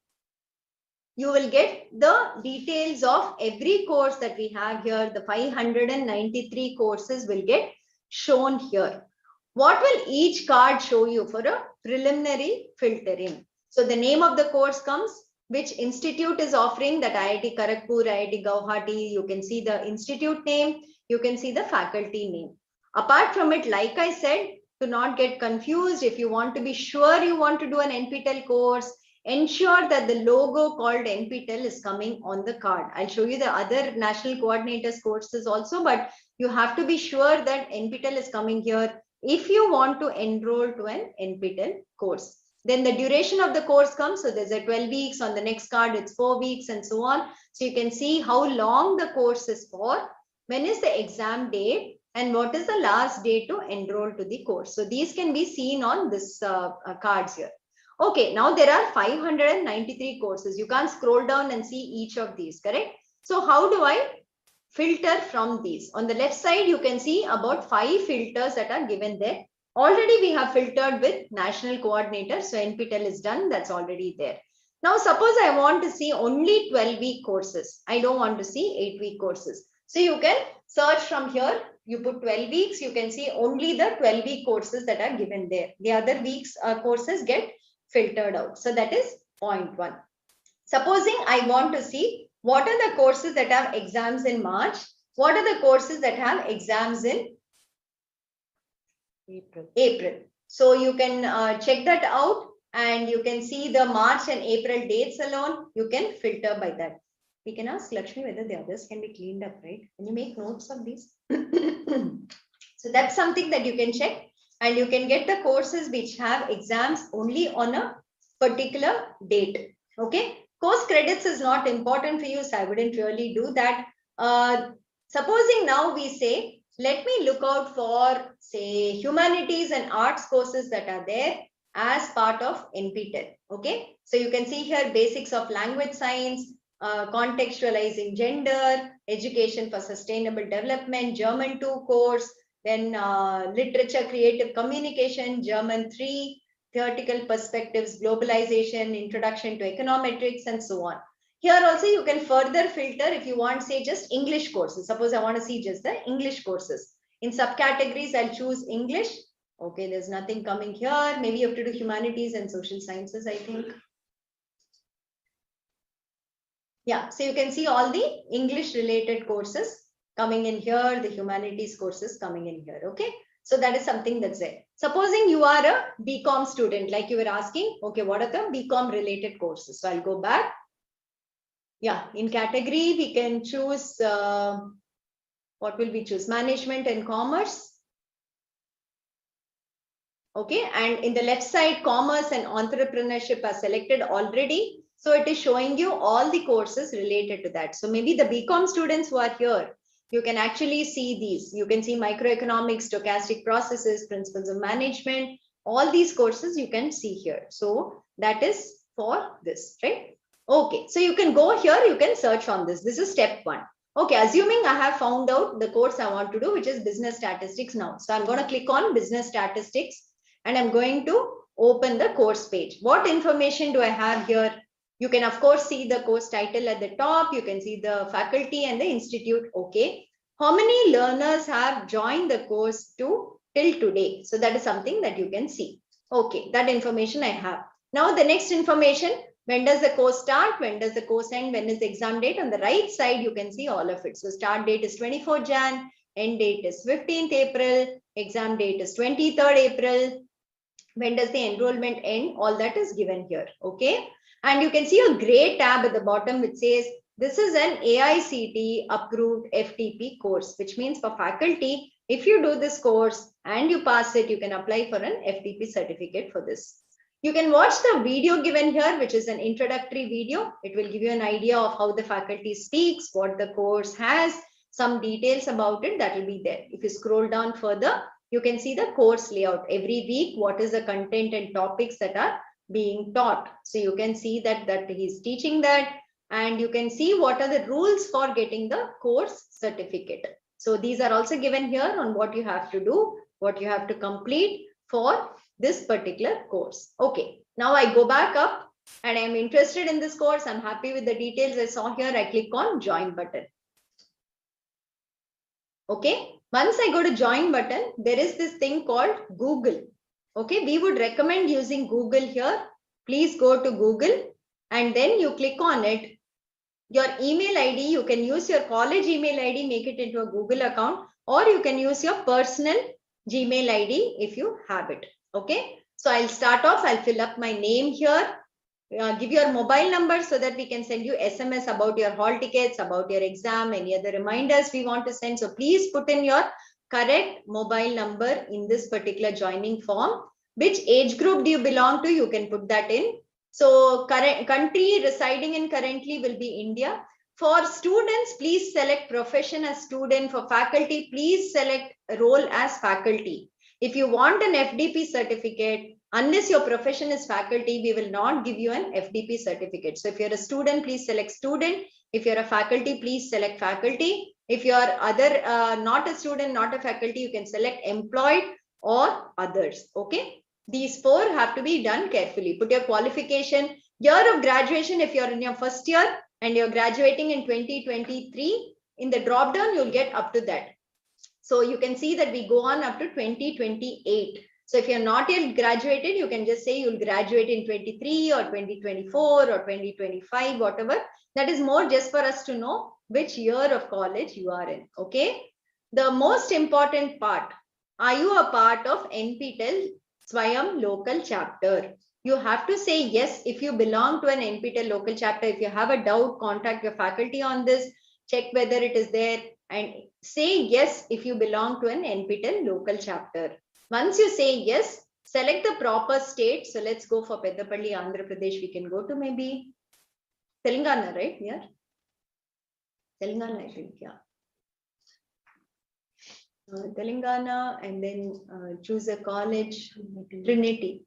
You will get the details of every course that we have here. The 593 courses will get shown here. What will each card show you for a preliminary filtering? So the name of the course comes, which institute is offering, that IIT Kharagpur, IIT Guwahati. You can see the institute name, you can see the faculty name. Apart from it, like I said, to not get confused, if you want to be sure you want to do an NPTEL course, ensure that the logo called NPTEL is coming on the card. I'll show you the other national coordinators courses also, but you have to be sure that NPTEL is coming here if you want to enroll to an NPTEL course. Then the duration of the course comes. So there's a 12 weeks, on the next card it's 4 weeks, and so on. So you can see how long the course is for, when is the exam date, and what is the last day to enroll to the course. So these can be seen on this cards here. Okay, now there are 593 courses. You can't scroll down and see each of these, correct? So how do I filter from these? On the left side, you can see about 5 filters that are given there. Already we have filtered with national coordinator. So NPTEL is done. That's already there. Now, suppose I want to see only 12-week courses. I don't want to see 8-week courses. So you can search from here. You put 12 weeks. You can see only the 12-week courses that are given there. The other weeks courses get filtered out. So that is point 1. Supposing I want to see what are the courses that have exams in March, what are the courses that have exams in April. So you can check that out, and you can see the March and April dates alone. You can filter by that. We can ask Lakshmi whether the others can be cleaned up, right? Can you make notes of these? So that's something that you can check, and you can get the courses which have exams only on a particular date. Okay. Course credits is not important for you, so I wouldn't really do that. Supposing now we say, let me look out for, say, humanities and arts courses that are there as part of NPTEL. Okay. So you can see here basics of language science, contextualizing gender, education for sustainable development, German 2 course, Then literature, creative communication, German 3, theoretical perspectives, globalization, introduction to econometrics, and so on. Here also you can further filter if you want, say, just English courses. Suppose I want to see just the English courses. In subcategories, I'll choose English. Okay, there's nothing coming here. Maybe you have to do humanities and social sciences, I think. Yeah, so you can see all the English related courses coming in here, the humanities courses coming in here. Okay, so that is something that's there. Supposing you are a BCom student, like you were asking, okay, what are the BCom related courses? So I'll go back. Yeah, in category, we can choose, what will we choose? Management and commerce. Okay, and in the left side, commerce and entrepreneurship are selected already. So it is showing you all the courses related to that. So maybe the BCom students who are here, you can actually see these. You can see microeconomics, stochastic processes, principles of management, all these courses you can see here. So that is for this, right? Okay, so you can go here, you can search on this. This is step 1. Okay, assuming I have found out the course I want to do, which is business statistics now. So I'm going to click on business statistics and I'm going to open the course page. What information do I have here? You can of course see the course title at the top. You can see the faculty and the institute. Okay. How many learners have joined the course till today? So that is something that you can see. Okay, that information I have. Now the next information, when does the course start? When does the course end? When is the exam date? On the right side, you can see all of it. So start date is 24 Jan, end date is 15th April, exam date is 23rd April. When does the enrollment end? All that is given here. Okay. And you can see a gray tab at the bottom which says this is an AICTE approved FTP course, which means for faculty, if you do this course and you pass it, you can apply for an FTP certificate for this. You can watch the video given here, which is an introductory video. It will give you an idea of how the faculty speaks, what the course has, some details about it that will be there. If you scroll down further, you can see the course layout. Every week, what is the content and topics that are being taught. So you can see that he's teaching that, and you can see what are the rules for getting the course certificate. So these are also given here on what you have to do, what you have to complete for this particular course. Okay, now I go back up and I'm interested in this course. I'm happy with the details I saw here. I click on join button. Okay, once I go to join button, there is this thing called Google. Okay, we would recommend using Google here. Please go to Google and then you click on it. Your email ID, you can use your college email ID, make it into a Google account, or you can use your personal Gmail ID if you have it. Okay, so I'll start off. I'll fill up my name here. Give your mobile number so that we can send you SMS about your hall tickets, about your exam, any other reminders we want to send. So please put in your correct mobile number in this particular joining form. Which age group do you belong to? You can put that in. So current country residing in currently will be India. For students, please select profession as student. For faculty, please select role as faculty. If you want an FDP certificate, unless your profession is faculty, we will not give you an FDP certificate. So if you're a student, please select student. If you're a faculty, please select faculty. If you're not a student, not a faculty, you can select employed or others. Okay. These 4 have to be done carefully. Put your qualification, year of graduation. If you're in your first year and you're graduating in 2023, in the drop down, you'll get up to that. So you can see that we go on up to 2028. So if you're not yet graduated, you can just say you'll graduate in 23 or 2024 or 2025, whatever. That is more just for us to know which year of college you are in. Okay. The most important part, are you a part of NPTEL Swayam local chapter? You have to say yes if you belong to an NPTEL local chapter. If you have a doubt, contact your faculty on this, check whether it is there, and say yes if you belong to an NPTEL local chapter. Once you say yes, select the proper state. So let's go for Peddapalli, Andhra Pradesh. We can go to maybe Telangana, right? Yeah. Telangana, I think, yeah. Telangana, and then choose a college, Trinity.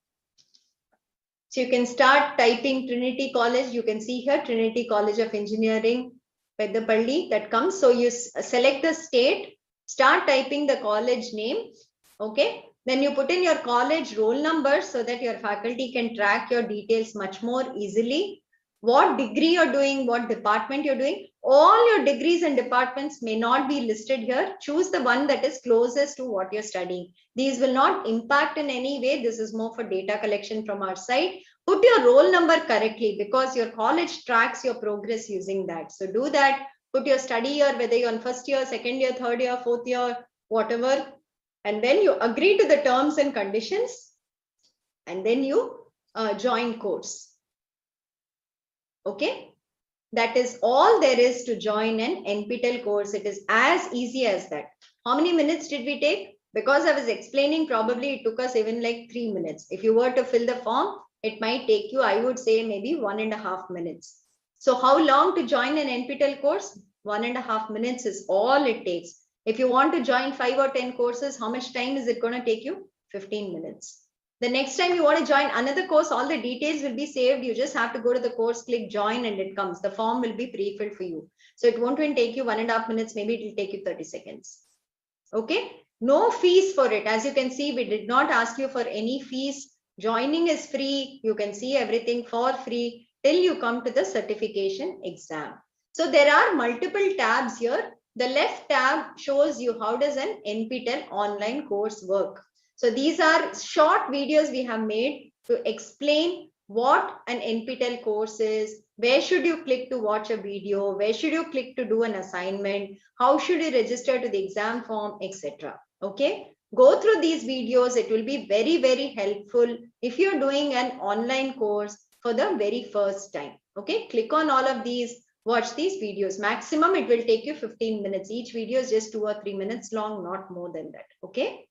So you can start typing Trinity College. You can see here, Trinity College of Engineering, Peddapalli, that comes. So you select the state Start typing the college name. Okay. Then you put in your college roll number so that your faculty can track your details much more easily. What degree you're doing, what department you're doing. All your degrees and departments may not be listed here. Choose the one that is closest to what you're studying. These will not impact in any way. This is more for data collection from our side. Put your roll number correctly because your college tracks your progress using that. So do that. Put your study year, whether you're on first year, second year, third year, fourth year, whatever. And then you agree to the terms and conditions. And then you join course. Okay. That is all there is to join an NPTEL course. It is as easy as that. How many minutes did we take? Because I was explaining, probably it took us even like 3 minutes. If you were to fill the form, it might take you, I would say, maybe 1.5 minutes. So how long to join an NPTEL course? 1.5 minutes is all it takes. If you want to join 5 or 10 courses, how much time is it going to take you? 15 minutes. The next time you want to join another course, all the details will be saved. You just have to go to the course, click join, and it comes. The form will be pre-filled for you. So it won't even take you 1.5 minutes. Maybe it will take you 30 seconds. Okay. No fees for it. As you can see, we did not ask you for any fees. Joining is free. You can see everything for free till you come to the certification exam. So there are multiple tabs here. The left tab shows you how does an NPTEL online course work. So these are short videos we have made to explain what an NPTEL course is, where should you click to watch a video, where should you click to do an assignment, how should you register to the exam form, etc. Okay, go through these videos. It will be very, very helpful if you're doing an online course for the very first time. Okay, click on all of these, watch these videos. Maximum it will take you 15 minutes. Each video is just 2 or 3 minutes long, not more than that. Okay.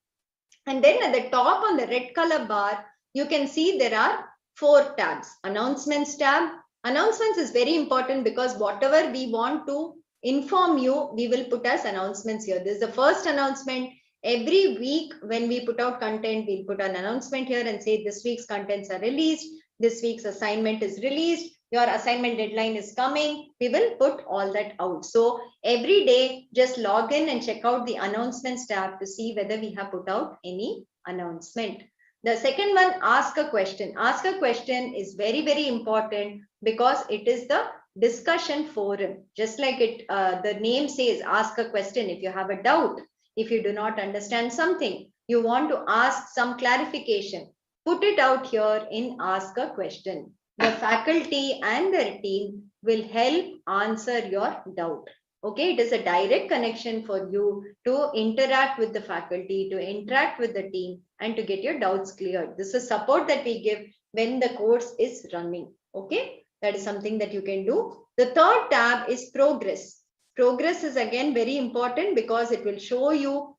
And then at the top on the red color bar, you can see there are 4 tabs. Announcements tab. Announcements is very important because whatever we want to inform you, we will put as announcements here. This is the first announcement. Every week when we put out content, we'll put an announcement here and say this week's contents are released. This week's assignment is released. Your assignment deadline is coming. We will put all that out. So every day, just log in and check out the announcements tab to see whether we have put out any announcement. The second one, ask a question. Ask a question is very, very important because it is the discussion forum. Just like it, the name says, ask a question. If you have a doubt, if you do not understand something, you want to ask some clarification, put it out here in ask a question. The faculty and their team will help answer your doubt. Okay, it is a direct connection for you to interact with the faculty, to interact with the team, and to get your doubts cleared. This is support that we give when the course is running. Okay, that is something that you can do. The third tab is progress. Progress is again very important because it will show you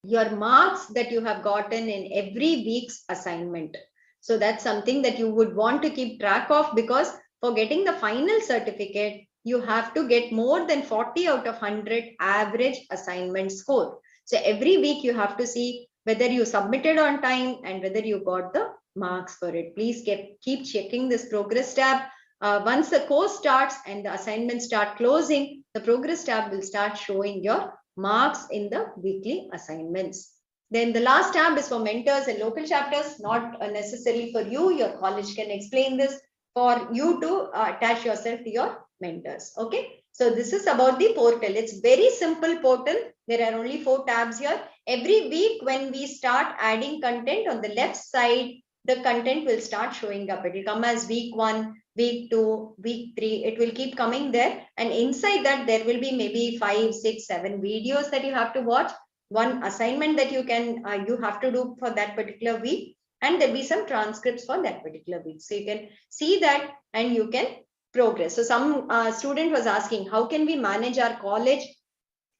your marks that you have gotten in every week's assignment. So that's something that you would want to keep track of because for getting the final certificate, you have to get more than 40 out of 100 average assignment score. So every week you have to see whether you submitted on time and whether you got the marks for it. Please keep checking this progress tab. Once the course starts and the assignments start closing, the progress tab will start showing your marks in the weekly assignments. Then the last tab is for mentors and local chapters, not necessary for you. Your college can explain this for you to attach yourself to your mentors. Okay. So this is about the portal. It's very simple portal. There are only 4 tabs here. Every week when we start adding content on the left side, the content will start showing up. It will come as week 1, week 2, week 3. It will keep coming there. And inside that, there will be maybe 5, 6, 7 videos that you have to watch. One assignment that you can you have to do for that particular week, and there'll be some transcripts for that particular week. So you can see that and you can progress. So some student was asking, how can we manage our college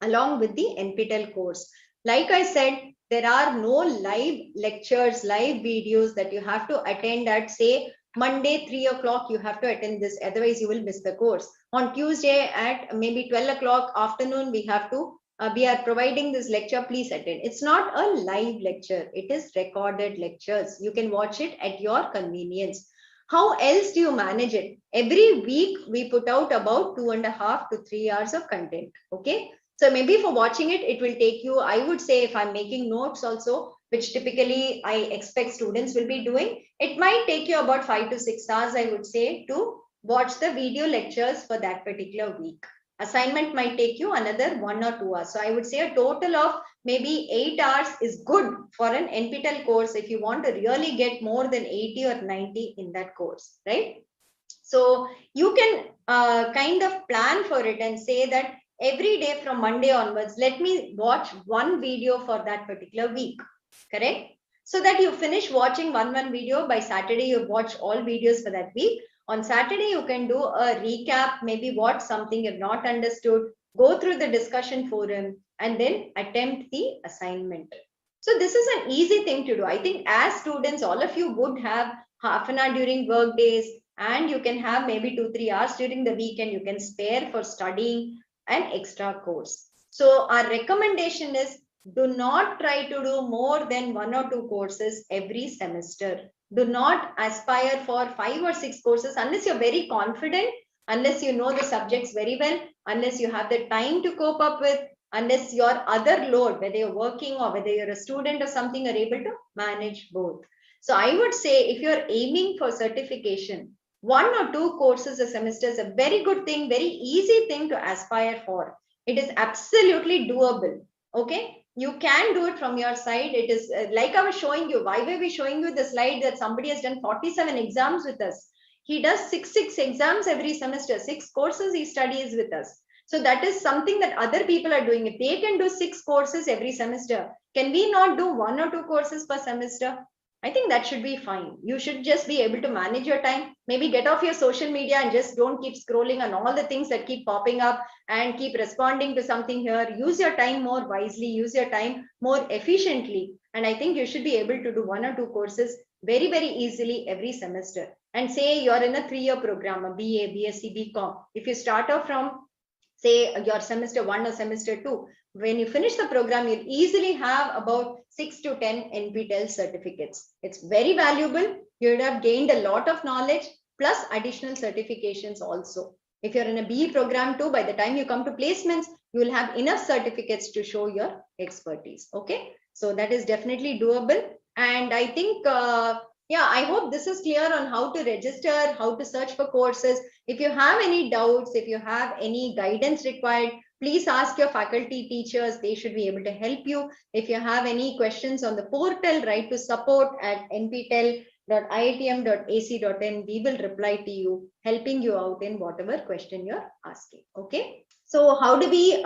along with the NPTEL course? Like I said, there are no live lectures, live videos that you have to attend at, say, Monday, 3 o'clock, you have to attend this. Otherwise, you will miss the course. On Tuesday at maybe 12 o'clock afternoon, we have to we are providing this lecture, please attend. It's not a live lecture. It is recorded lectures. You can watch it at your convenience. How else do you manage it? Every week we put out about 2.5 to 3 hours of content. Okay. So maybe for watching it, it will take you, I would say, if I'm making notes also, which typically I expect students will be doing, it might take you about 5 to 6 hours, I would say, to watch the video lectures for that particular week. Assignment might take you another 1 or 2 hours. So I would say a total of maybe 8 hours is good for an NPTEL course if you want to really get more than 80 or 90 in that course, right? So you can kind of plan for it and say that every day from Monday onwards, let me watch one video for that particular week, correct? So that you finish watching one video, by Saturday you watch all videos for that week. On Saturday, you can do a recap, maybe watch something you've not understood, go through the discussion forum, and then attempt the assignment. So this is an easy thing to do. I think as students, all of you would have half an hour during work days, and you can have maybe 2-3 hours during the weekend you can spare for studying an extra course. So our recommendation is, do not try to do more than 1 or 2 courses every semester. Do not aspire for 5 or 6 courses unless you're very confident, unless you know the subjects very well, unless you have the time to cope up with, unless your other load, whether you're working or whether you're a student or something, are able to manage both. So I would say if you're aiming for certification, 1 or 2 courses a semester is a very good thing, very easy thing to aspire for. It is absolutely doable. Okay. You can do it from your side. It is like I was showing you. Why were we showing you the slide that somebody has done 47 exams with us? He does 6 exams every semester, 6 courses he studies with us. So that is something that other people are doing. If they can do 6 courses every semester, can we not do 1 or 2 courses per semester? I think that should be fine. You should just be able to manage your time. Maybe get off your social media and just don't keep scrolling on all the things that keep popping up and keep responding to something here. Use your time more wisely, use your time more efficiently. And I think you should be able to do 1 or 2 courses very, very easily every semester. And say you're in a 3-year program, a BA, BSc, BCom. If you start off from, say, your semester 1 or semester 2, when you finish the program, you'll easily have about 6 to 10 NPTEL certificates. It's very valuable. You would have gained a lot of knowledge plus additional certifications also. If you're in a BE program too, by the time you come to placements, you will have enough certificates to show your expertise. Okay, so that is definitely doable. And I think, yeah, I hope this is clear on how to register, how to search for courses. If you have any doubts, if you have any guidance required, please ask your faculty teachers. They should be able to help you. If you have any questions on the portal, write to support@nptel.iitm.ac.in. We will reply to you, helping you out in whatever question you're asking. Okay. So how do we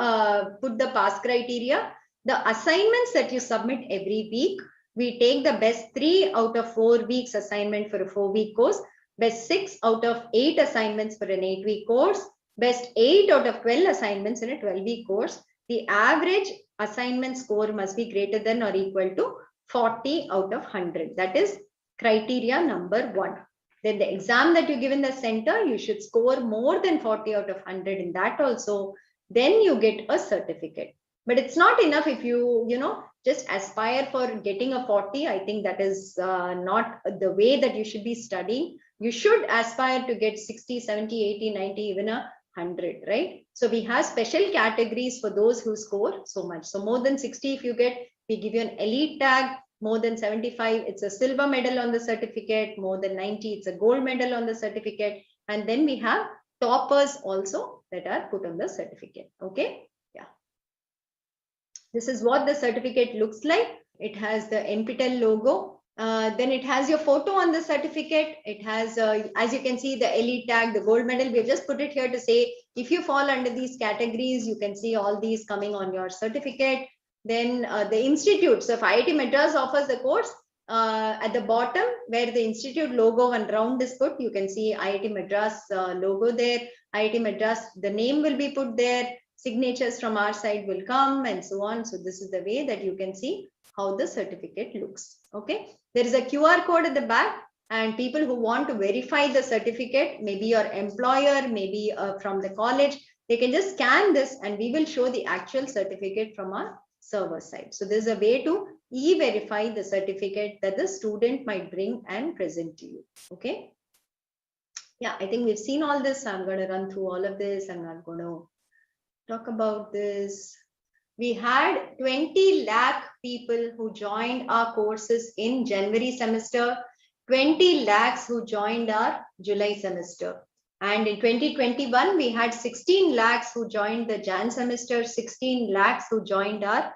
put the pass criteria? The assignments that you submit every week, we take the best 3 out of 4 weeks assignment for a 4-week course, best 6 out of 8 assignments for an 8-week course, best 8 out of 12 assignments in a 12-week course. The average assignment score must be greater than or equal to 40 out of 100. That is criteria number 1. Then the exam that you give in the center, you should score more than 40 out of 100 in that also. Then you get a certificate. But it's not enough if you just aspire for getting a 40. I think that is not the way that you should be studying. You should aspire to get 60, 70, 80, 90, even 100, right? So we have special categories for those who score so much. So more than 60, if you get, we give you an elite tag. More than 75, it's a silver medal on the certificate. More than 90, it's a gold medal on the certificate. And then we have toppers also that are put on the certificate. Okay. This is what the certificate looks like. It has the NPTEL logo. Then it has your photo on the certificate. It has, as you can see, the elite tag, the gold medal. We have just put it here to say, if you fall under these categories, you can see all these coming on your certificate. Then the institute. So if IIT Madras offers the course, at the bottom where the institute logo and round is put, you can see IIT Madras logo there. IIT Madras, the name will be put there. Signatures from our side will come and so on. So this is the way that you can see how the certificate looks. Okay. There is a QR code at the back, and people who want to verify the certificate, maybe your employer, maybe from the college, they can just scan this and we will show the actual certificate from our server side. So there's a way to e-verify the certificate that the student might bring and present to you. Okay. Yeah, I think we've seen all this. I'm going to run through all of this. I'm not going to talk about this. We had 20 lakh people who joined our courses in January semester, 20 lakhs who joined our July semester. And in 2021, we had 16 lakhs who joined the Jan semester, 16 lakhs who joined our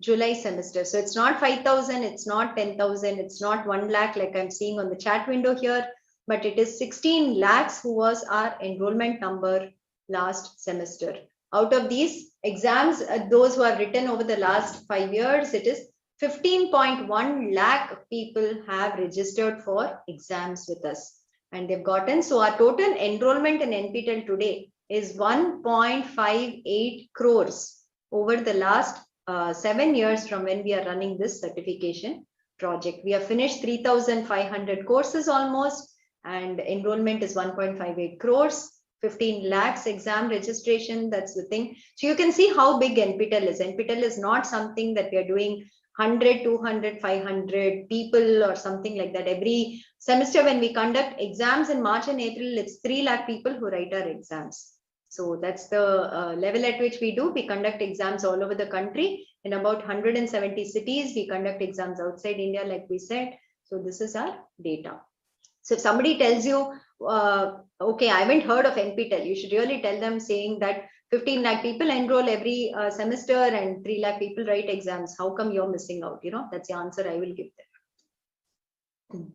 July semester. So it's not 5,000, it's not 10,000, it's not 1 lakh like I'm seeing on the chat window here, but it is 16 lakhs who was our enrollment number last semester. Out of these exams, those who are written over the last 5 years, it is 15.1 lakh people have registered for exams with us and they've gotten. So our total enrollment in NPTEL today is 1.58 crores over the last 7 years from when we are running this certification project. We have finished 3,500 courses almost, and enrollment is 1.58 crores, 15 lakhs exam registration. That's the thing. So you can see how big NPTEL is. NPTEL is not something that we are doing 100, 200, 500 people or something like that. Every semester when we conduct exams in March and April, it's 3 lakh people who write our exams. So that's the level at which we do. We conduct exams all over the country in about 170 cities. We conduct exams outside India, like we said. So this is our data. So if somebody tells you, okay, I haven't heard of NPTEL, you should really tell them saying that 15 lakh people enroll every semester and 3 lakh people write exams. How come you're missing out? You know, that's the answer I will give them.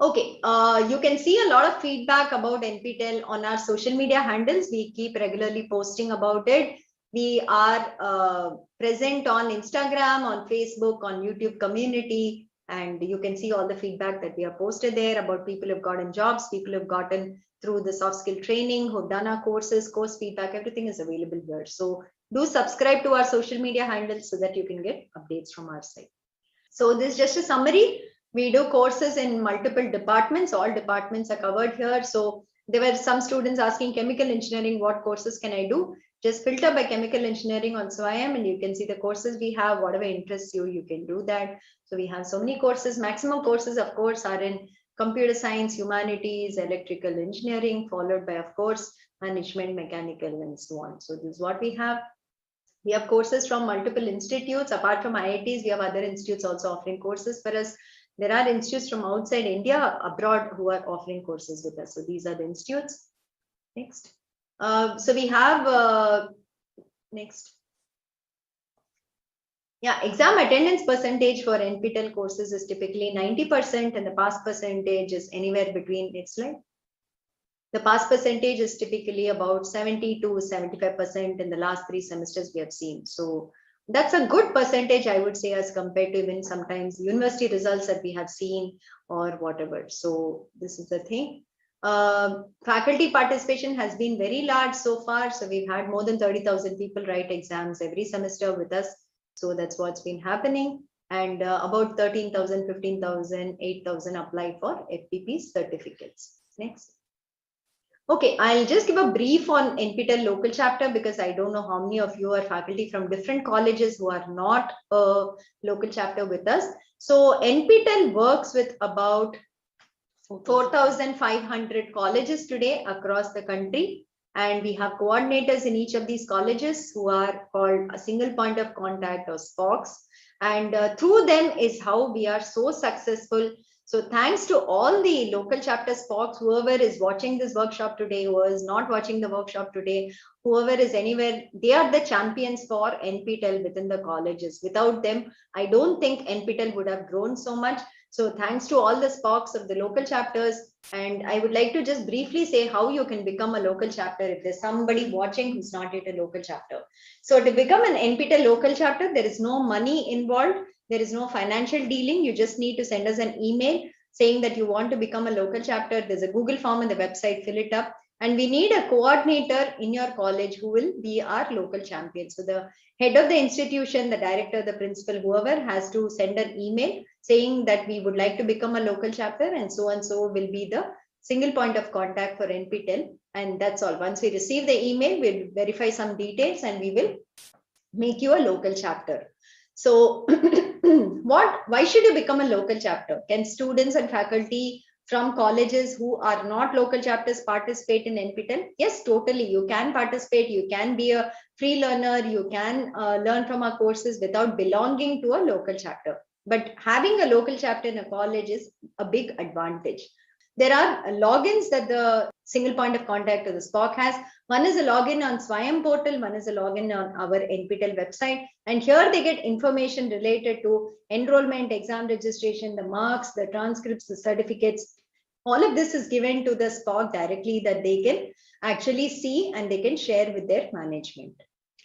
Okay, you can see a lot of feedback about NPTEL on our social media handles. We keep regularly posting about it. We are present on Instagram, on Facebook, on YouTube community, and you can see all the feedback that we have posted there about people who've gotten jobs, people who've gotten through the soft skill training, who've done our courses, course feedback, everything is available here. So do subscribe to our social media handles so that you can get updates from our site. So this is just a summary. We do courses in multiple departments. All departments are covered here. So there were some students asking chemical engineering, what courses can I do? Just filter by chemical engineering on SWIAM and you can see the courses we have. Whatever interests you, you can do that. So we have so many courses. Maximum courses, of course, are in computer science, humanities, electrical engineering, followed by, of course, management, mechanical, and so on. So this is what we have. We have courses from multiple institutes. Apart from IITs, we have other institutes also offering courses for us. There are institutes from outside India, abroad, who are offering courses with us. So these are the institutes. Next. So we have, next. Yeah, exam attendance percentage for NPTEL courses is typically 90% and the pass percentage is anywhere between, next slide. The pass percentage is typically about 70 to 75% in the last 3 semesters we have seen. So that's a good percentage, I would say, as compared to even sometimes university results that we have seen or whatever. So this is the thing. Faculty participation has been very large so far. So we've had more than 30,000 people write exams every semester with us. So that's what's been happening. And about 13,000, 15,000, 8,000 apply for FPP certificates. Next. Okay, I'll just give a brief on NPTEL local chapter because I don't know how many of you are faculty from different colleges who are not a local chapter with us. So NPTEL works with about 4,500 colleges today across the country. And we have coordinators in each of these colleges who are called a single point of contact or SPOCs. And through them is how we are so successful. So thanks to all the local chapter SPOCs, whoever is watching this workshop today, who is not watching the workshop today, whoever is anywhere, they are the champions for NPTEL within the colleges. Without them, I don't think NPTEL would have grown so much. So thanks to all the SPOCs of the local chapters. And I would like to just briefly say how you can become a local chapter if there's somebody watching who's not yet a local chapter. So to become an NPTEL local chapter, there is no money involved. There is no financial dealing. You just need to send us an email saying that you want to become a local chapter. There's a Google form on the website, fill it up. And we need a coordinator in your college who will be our local champion. So the head of the institution, the director, the principal, whoever has to send an email saying that we would like to become a local chapter and so will be the single point of contact for NPTEL. And that's all. Once we receive the email, we'll verify some details and we will make you a local chapter. So why should you become a local chapter? Can students and faculty from colleges who are not local chapters participate in NPTEL? Yes, totally. You can participate. You can be a free learner. You can learn from our courses without belonging to a local chapter. But having a local chapter in a college is a big advantage. There are logins that the single point of contact or the SPOC has. One is a login on Swayam portal, one is a login on our NPTEL website. And here they get information related to enrollment, exam registration, the marks, the transcripts, the certificates. All of this is given to the SPOC directly that they can actually see and they can share with their management.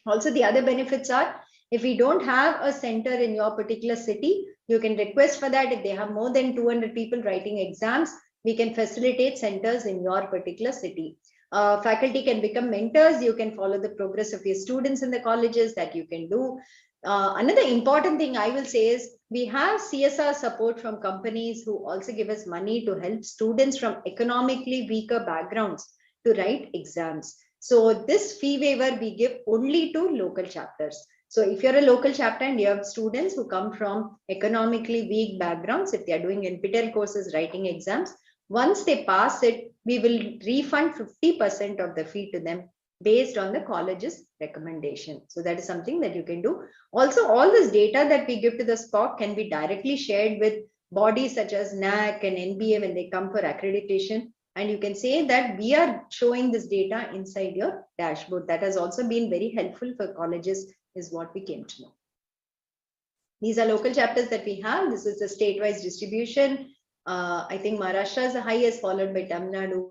Also, the other benefits are, if we don't have a center in your particular city, you can request for that. If they have more than 200 people writing exams, we can facilitate centers in your particular city. Faculty can become mentors. You can follow the progress of your students in the colleges that you can do. Another important thing I will say is we have CSR support from companies who also give us money to help students from economically weaker backgrounds to write exams. So this fee waiver we give only to local chapters. So if you're a local chapter and you have students who come from economically weak backgrounds, if they are doing NPTEL courses, writing exams, once they pass it, we will refund 50% of the fee to them based on the college's recommendation. So that is something that you can do. Also, all this data that we give to the SPOC can be directly shared with bodies such as NAC and NBA when they come for accreditation. And you can say that we are showing this data inside your dashboard. That has also been very helpful for colleges, is what we came to know. These are local chapters that we have. This is the state-wise distribution. I think Maharashtra is the highest, followed by Tamil Nadu.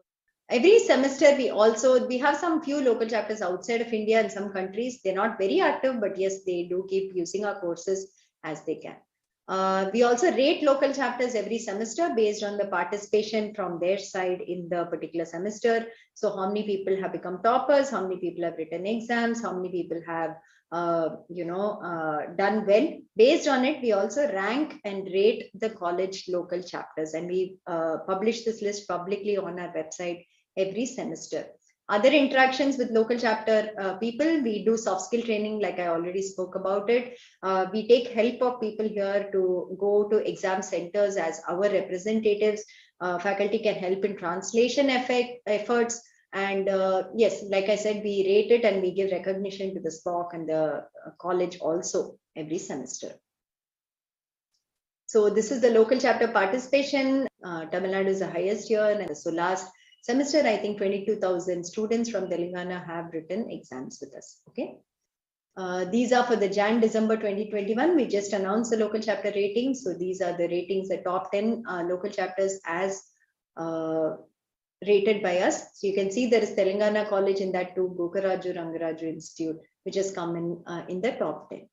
Every semester, we have some few local chapters outside of India and some countries. They're not very active, but yes, they do keep using our courses as they can. We also rate local chapters every semester based on the participation from their side in the particular semester. So how many people have become toppers, how many people have written exams, how many people have done well. Based on it, we also rank and rate the college local chapters, and we publish this list publicly on our website every semester. Other interactions with local chapter people, we do soft skill training, like I already spoke about it. We take help of people here to go to exam centers as our representatives. Faculty can help in translation efforts. And yes, like I said, we rate it and we give recognition to the SPOC and the college also every semester. So this is the local chapter participation. Tamil Nadu is the highest here. And so last semester, I think 22,000 students from Telangana have written exams with us. Okay. These are for the Jan-December 2021. We just announced the local chapter ratings. So these are the ratings, the top 10 local chapters as rated by us. So you can see there is Telangana College in that too, Gokaraju Rangaraju Institute, which has come in the top 10.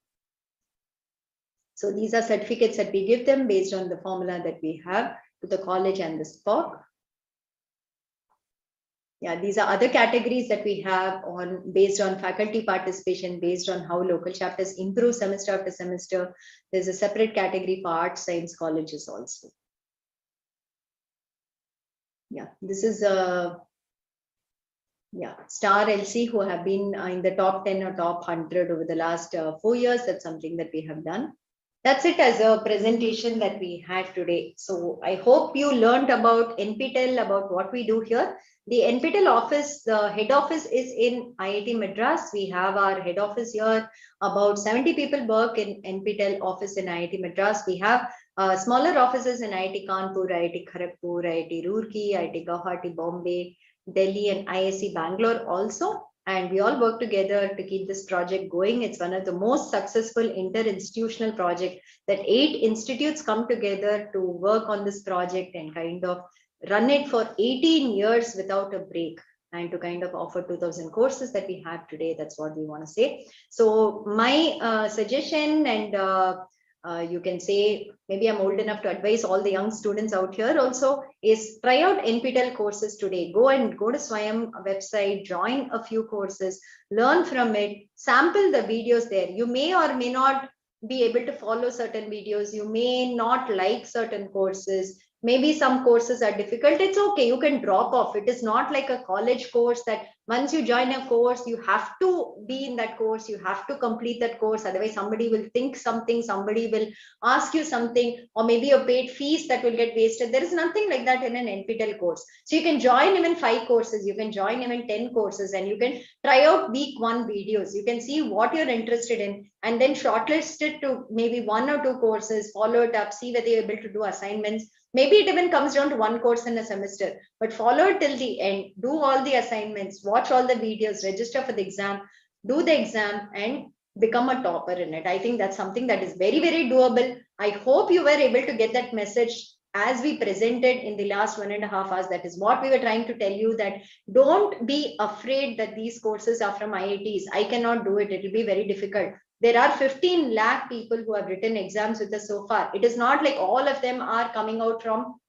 So these are certificates that we give them based on the formula that we have to the college and the SPOC. Yeah, these are other categories that we have on based on faculty participation, based on how local chapters improve semester after semester. There's a separate category for arts science colleges also. Yeah, this is a Star LC who have been in the top 10 or top 100 over the last 4 years. That's something that we have done. That's it as a presentation that we had today. So I hope you learned about NPTEL, about what we do here. The NPTEL office, the head office is in IIT Madras. We have our head office here. About 70 people work in NPTEL office in IIT Madras. We have smaller offices in IIT Kanpur, IIT Kharagpur, IIT Roorkee, IIT Guwahati, Bombay, Delhi, and IISc Bangalore also. And we all work together to keep this project going. It's one of the most successful inter-institutional project that 8 institutes come together to work on this project and kind of run it for 18 years without a break, and to kind of offer 2,000 courses that we have today. That's what we want to say. So my suggestion, and you can say, maybe I'm old enough to advise all the young students out here also, is try out NPTEL courses today. Go to Swayam website, join a few courses, learn from it, sample the videos there. You may or may not be able to follow certain videos. You may not like certain courses. Maybe some courses are difficult. It's okay. You can drop off. It is not like a college course that once you join a course, you have to be in that course. You have to complete that course. Otherwise, somebody will think something, somebody will ask you something, or maybe your paid fees that will get wasted. There is nothing like that in an NPTEL course. So you can join even 5 courses, you can join even 10 courses, and you can try out week 1 videos. You can see what you're interested in and then shortlist it to maybe 1 or 2 courses, follow it up, see whether you're able to do assignments. Maybe it even comes down to 1 course in a semester, but follow it till the end, do all the assignments, watch all the videos, register for the exam, do the exam, and become a topper in it. I think that's something that is very, very doable. I hope you were able to get that message as we presented in the last 1.5 hours. That is what we were trying to tell you, that don't be afraid that these courses are from IITs. I cannot do it. It will be very difficult. There are 15 lakh people who have written exams with us so far. It is not like all of them are coming out from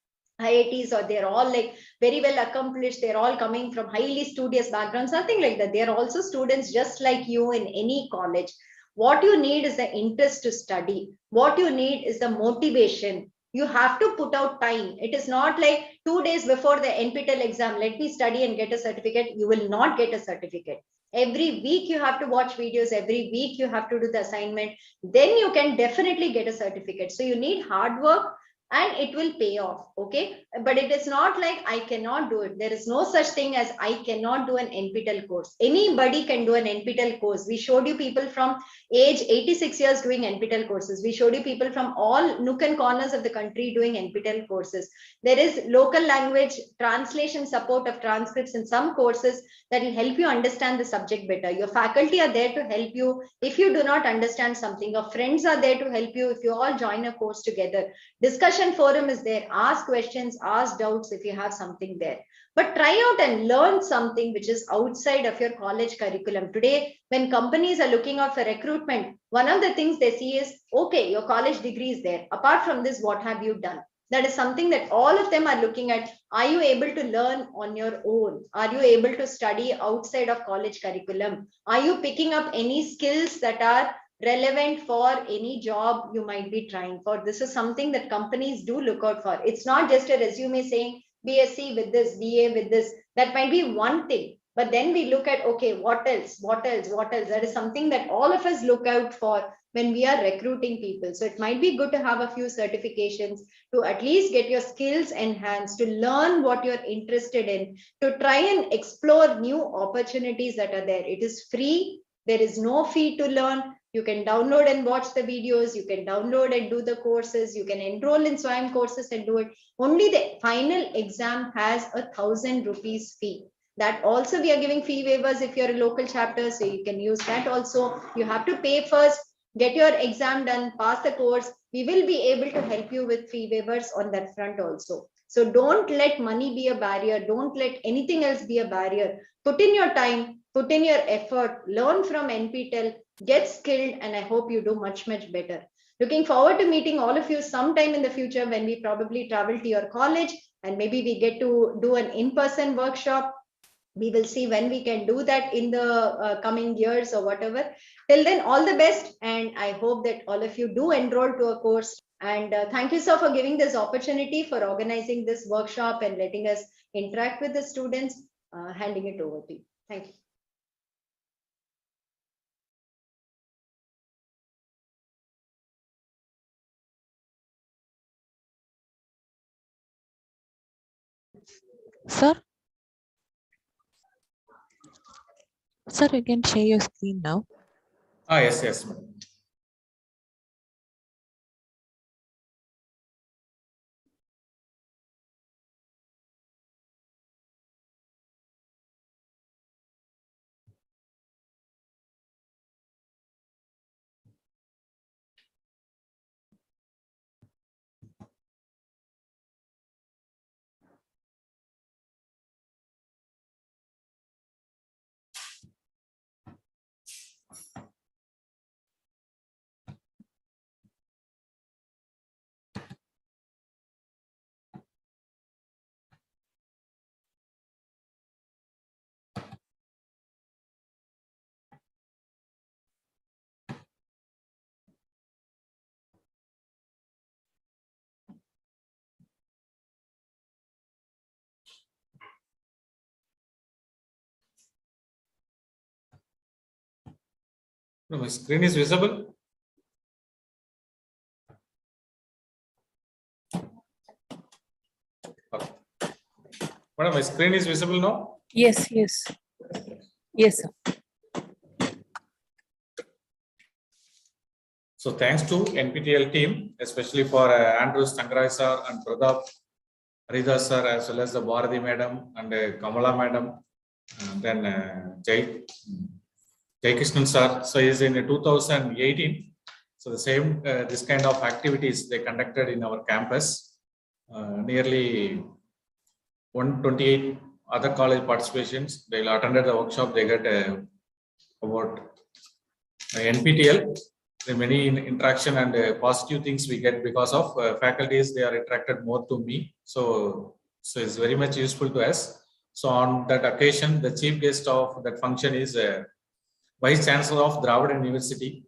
IITs or they're all like very well accomplished. They're all coming from highly studious backgrounds, nothing like that. They're also students just like you in any college. What you need is the interest to study. What you need is the motivation. You have to put out time. It is not like 2 days before the NPTEL exam, let me study and get a certificate. You will not get a certificate. Every week you have to watch videos. Every week you have to do the assignment. Then you can definitely get a certificate. So you need hard work and it will pay off. Okay, but it is not like I cannot do it. There is no such thing as I cannot do an NPTEL course. Anybody can do an NPTEL course. We showed you people from age 86 years doing NPTEL courses. We showed you people from all nook and corners of the country doing NPTEL courses. There is local language translation support of transcripts in some courses that will help you understand the subject better. Your faculty are there to help you if you do not understand something. Your friends are there to help you if you all join a course together. Discussion forum is there. Ask questions, ask doubts if you have something there. But try out and learn something which is outside of your college curriculum. Today, when companies are looking out for recruitment, one of the things they see is, okay, your college degree is there. Apart from this, what have you done? That is something that all of them are looking at. Are you able to learn on your own? Are you able to study outside of college curriculum? Are you picking up any skills that are relevant for any job you might be trying for? This is something that companies do look out for. It's not just a resume saying BSc with this, BA with this. That might be one thing. But then we look at, okay, what else? What else? What else? That is something that all of us look out for when we are recruiting people. So it might be good to have a few certifications to at least get your skills enhanced, to learn what you're interested in, to try and explore new opportunities that are there. It is free. There is no fee to learn. You can download and watch the videos. You can download and do the courses. You can enroll in SWAYAM courses and do it. Only the final exam has 1,000 rupees fee. That also we are giving fee waivers if you're a local chapter, so you can use that also. You have to pay first, get your exam done, pass the course. We will be able to help you with fee waivers on that front also. So don't let money be a barrier. Don't let anything else be a barrier. Put in your time, put in your effort, learn from NPTEL, get skilled, and I hope you do much, much better. Looking forward to meeting all of you sometime in the future when we probably travel to your college and maybe we get to do an in-person workshop. We will see when we can do that in the coming years or whatever. Till then, all the best, and I hope that all of you do enroll to a course. And thank you, sir, for giving this opportunity, for organizing this workshop and letting us interact with the students. Handing it over to you. Thank you. Sir? Sir, you can share your screen now. Yes, yes, ma'am. No, my screen is visible. Okay. Madam, my screen is visible now. Yes, yes. Yes, sir. So thanks to NPTEL team, especially for Andrew Stangarai sir and Pradap Harida sir, as well as the Bharati madam and Kamala madam, and then Jai Krishnan sir. So is in 2018. So the same this kind of activities they conducted in our campus. Nearly 128 other college participations. They attended the workshop. They got about NPTEL. The many interaction and positive things we get because of faculties. They are interacted more to me. So it's very much useful to us. So on that occasion, the chief guest of that function is Vice Chancellor of Dravid University.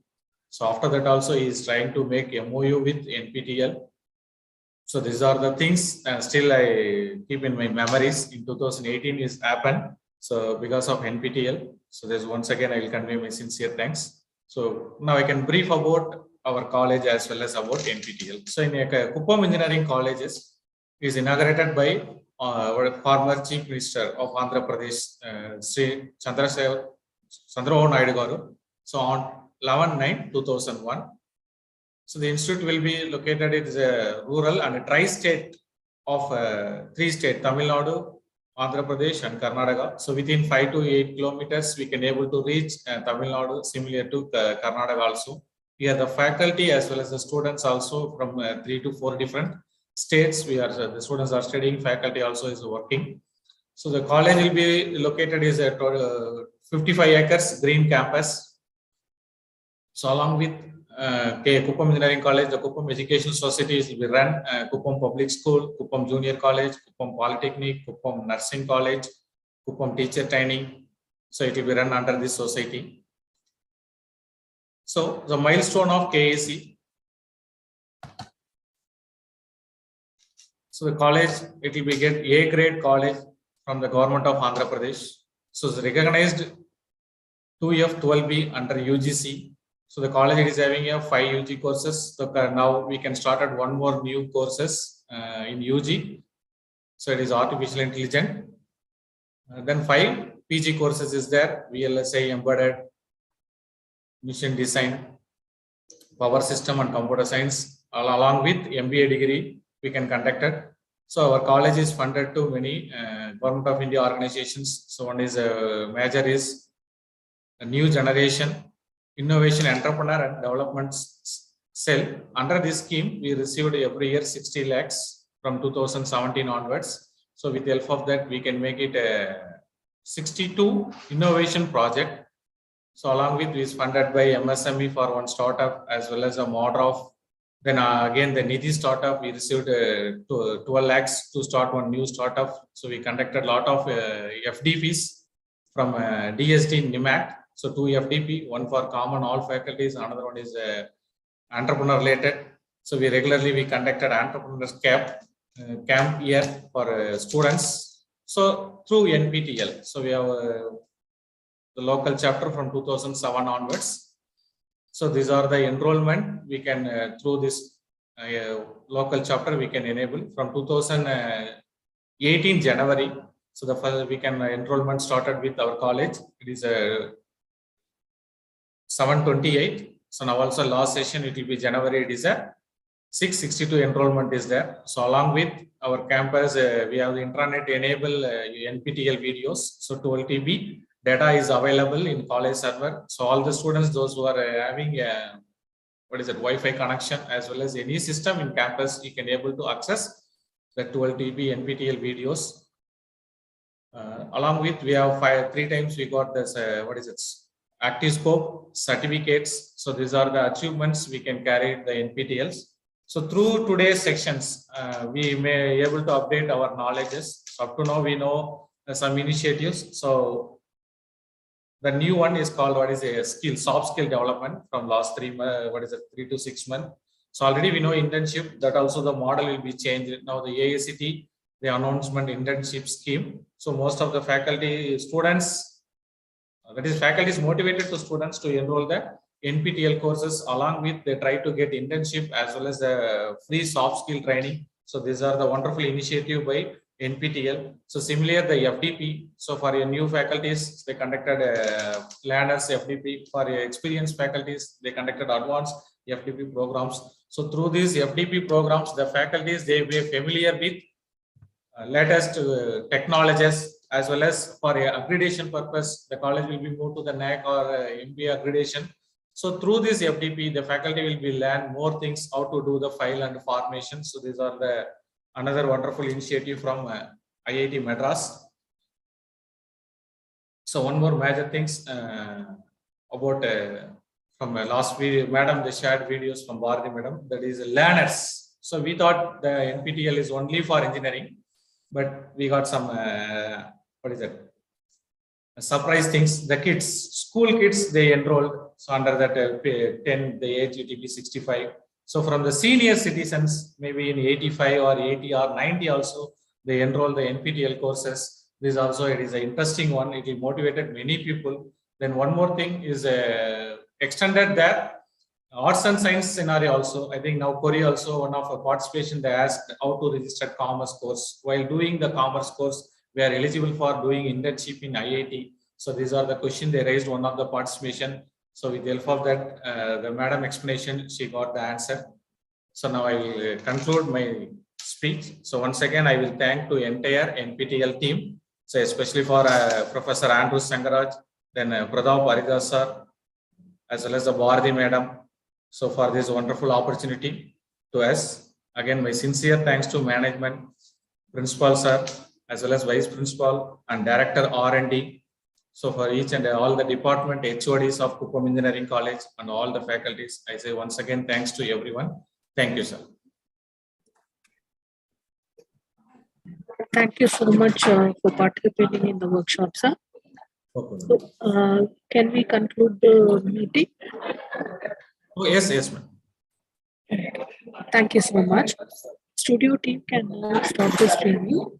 So after that also he is trying to make MOU with NPTEL. So these are the things still I keep in my memories. In 2018 is happened. So because of NPTEL. So there's once again I will convey my sincere thanks. So now I can brief about our college as well as about NPTEL. So in Kuppam Engineering Colleges is inaugurated by our former Chief Minister of Andhra Pradesh, Sri Chandrababu Naidu Garu. So on 11/9/2001. So the institute will be located in the rural and tri-state of 3 states, Tamil Nadu, Andhra Pradesh and Karnataka. So within 5 to 8 kilometers, we can able to reach Tamil Nadu, similar to Karnataka also. Here the faculty as well as the students also from 3 to 4 different states. The students are studying, faculty also is working. So the college will be located is a 55 acres green campus. So along with Kuppam Engineering College, the Kuppam Education Society will be run, Kuppam Public School, Kuppam Junior College, Kuppam Polytechnic, Kuppam Nursing College, Kuppam Teacher Training. So it will be run under this society. So the milestone of KAC. So the college, it will be get A grade college from the government of Andhra Pradesh. So it's recognized 2F12B under UGC. So the college is having 5 UG courses. So now we can start at one more new courses in UG. So it is artificial intelligence. Then 5 PG courses is there. VLSI, embedded, mission design, power system and computer science. Along with MBA degree, we can conduct it. So our college is funded to many government of India organizations. So one is major is a new generation innovation entrepreneur and development cell. Under this scheme, we received every year 60 lakhs from 2017 onwards. So with the help of that, we can make it a 62 innovation project. So along with this funded by MSME for one startup as well as a model of. Then again the Nidhi startup, we received 12 lakhs to start one new startup. So we conducted a lot of FDPs from DSD NIMAT. So 2 FDP, one for common all faculties, another one is entrepreneur related. So we regularly conducted entrepreneurs camp here for students. So through NPTEL. So we have the local chapter from 2007 onwards. So these are the enrollment we can through this local chapter we can enable from 2018 January. So the first we can enrollment started with our college. It is 728. So now also last session it will be January. It is a 662 enrollment is there. So along with our campus, we have the intranet enable NPTEL videos. So 12 TB data is available in college server. So all the students, those who are having Wi-Fi connection as well as any system in campus, you can able to access the 12 TB NPTEL videos. Along with we have 3 times we got this active scope certificates. So these are the achievements we can carry the NPTELs. So through today's sections, we may able to update our knowledges. So up to now we know some initiatives. So the new one is called soft skill development from last 3 to 6 months. So already we know internship, that also the model will be changed. Now the AICT, the announcement internship scheme. So most of the faculty students, faculty is motivated to students to enroll there. NPTEL courses. Along with they try to get internship as well as the free soft skill training. So these are the wonderful initiative by NPTEL. So similar the FDP. So for your new faculties, they conducted learners FDP. For your experienced faculties, they conducted advanced FDP programs. So through these FDP programs, the faculties they be familiar with latest technologies, as well as for accreditation purpose, the college will be moved to the NAC or MBA accreditation. So through this FDP, the faculty will be learn more things how to do the file and formation. So these are the another wonderful initiative from IIT Madras. So one more major things about from last video, madam, they shared videos from Bharati madam, that is learners. So we thought the NPTEL is only for engineering, but we got some what is it? Surprise things. The kids, school kids, they enrolled. So under that 10, the age it will be 65. So from the senior citizens, maybe in 85 or 80 or 90 also, they enroll the NPTEL courses. This also it is an interesting one. It will motivated many people. Then one more thing is extended that arts and science scenario also. I think now Korea also one of a participation they asked how to register commerce course. While doing the commerce course, we are eligible for doing internship in IIT. So these are the questions they raised one of the participation. So with the help of that, the madam explanation, she got the answer. So now I will conclude my speech. So once again, I will thank to entire NPTEL team. So especially for Professor Andrew Sangaraj, then Pradap Aridas sir, as well as the Bharati madam. So for this wonderful opportunity to us. Again, my sincere thanks to management, principal sir, as well as vice principal and director R&D. So for each and all the department HODs of Kuppam Engineering College and all the faculties, I say once again, thanks to everyone. Thank you, sir. Thank you so much for participating in the workshop, sir. Okay. So, can we conclude the meeting? Oh, yes, yes, ma'am. Thank you so much. Studio team can now stop the streaming.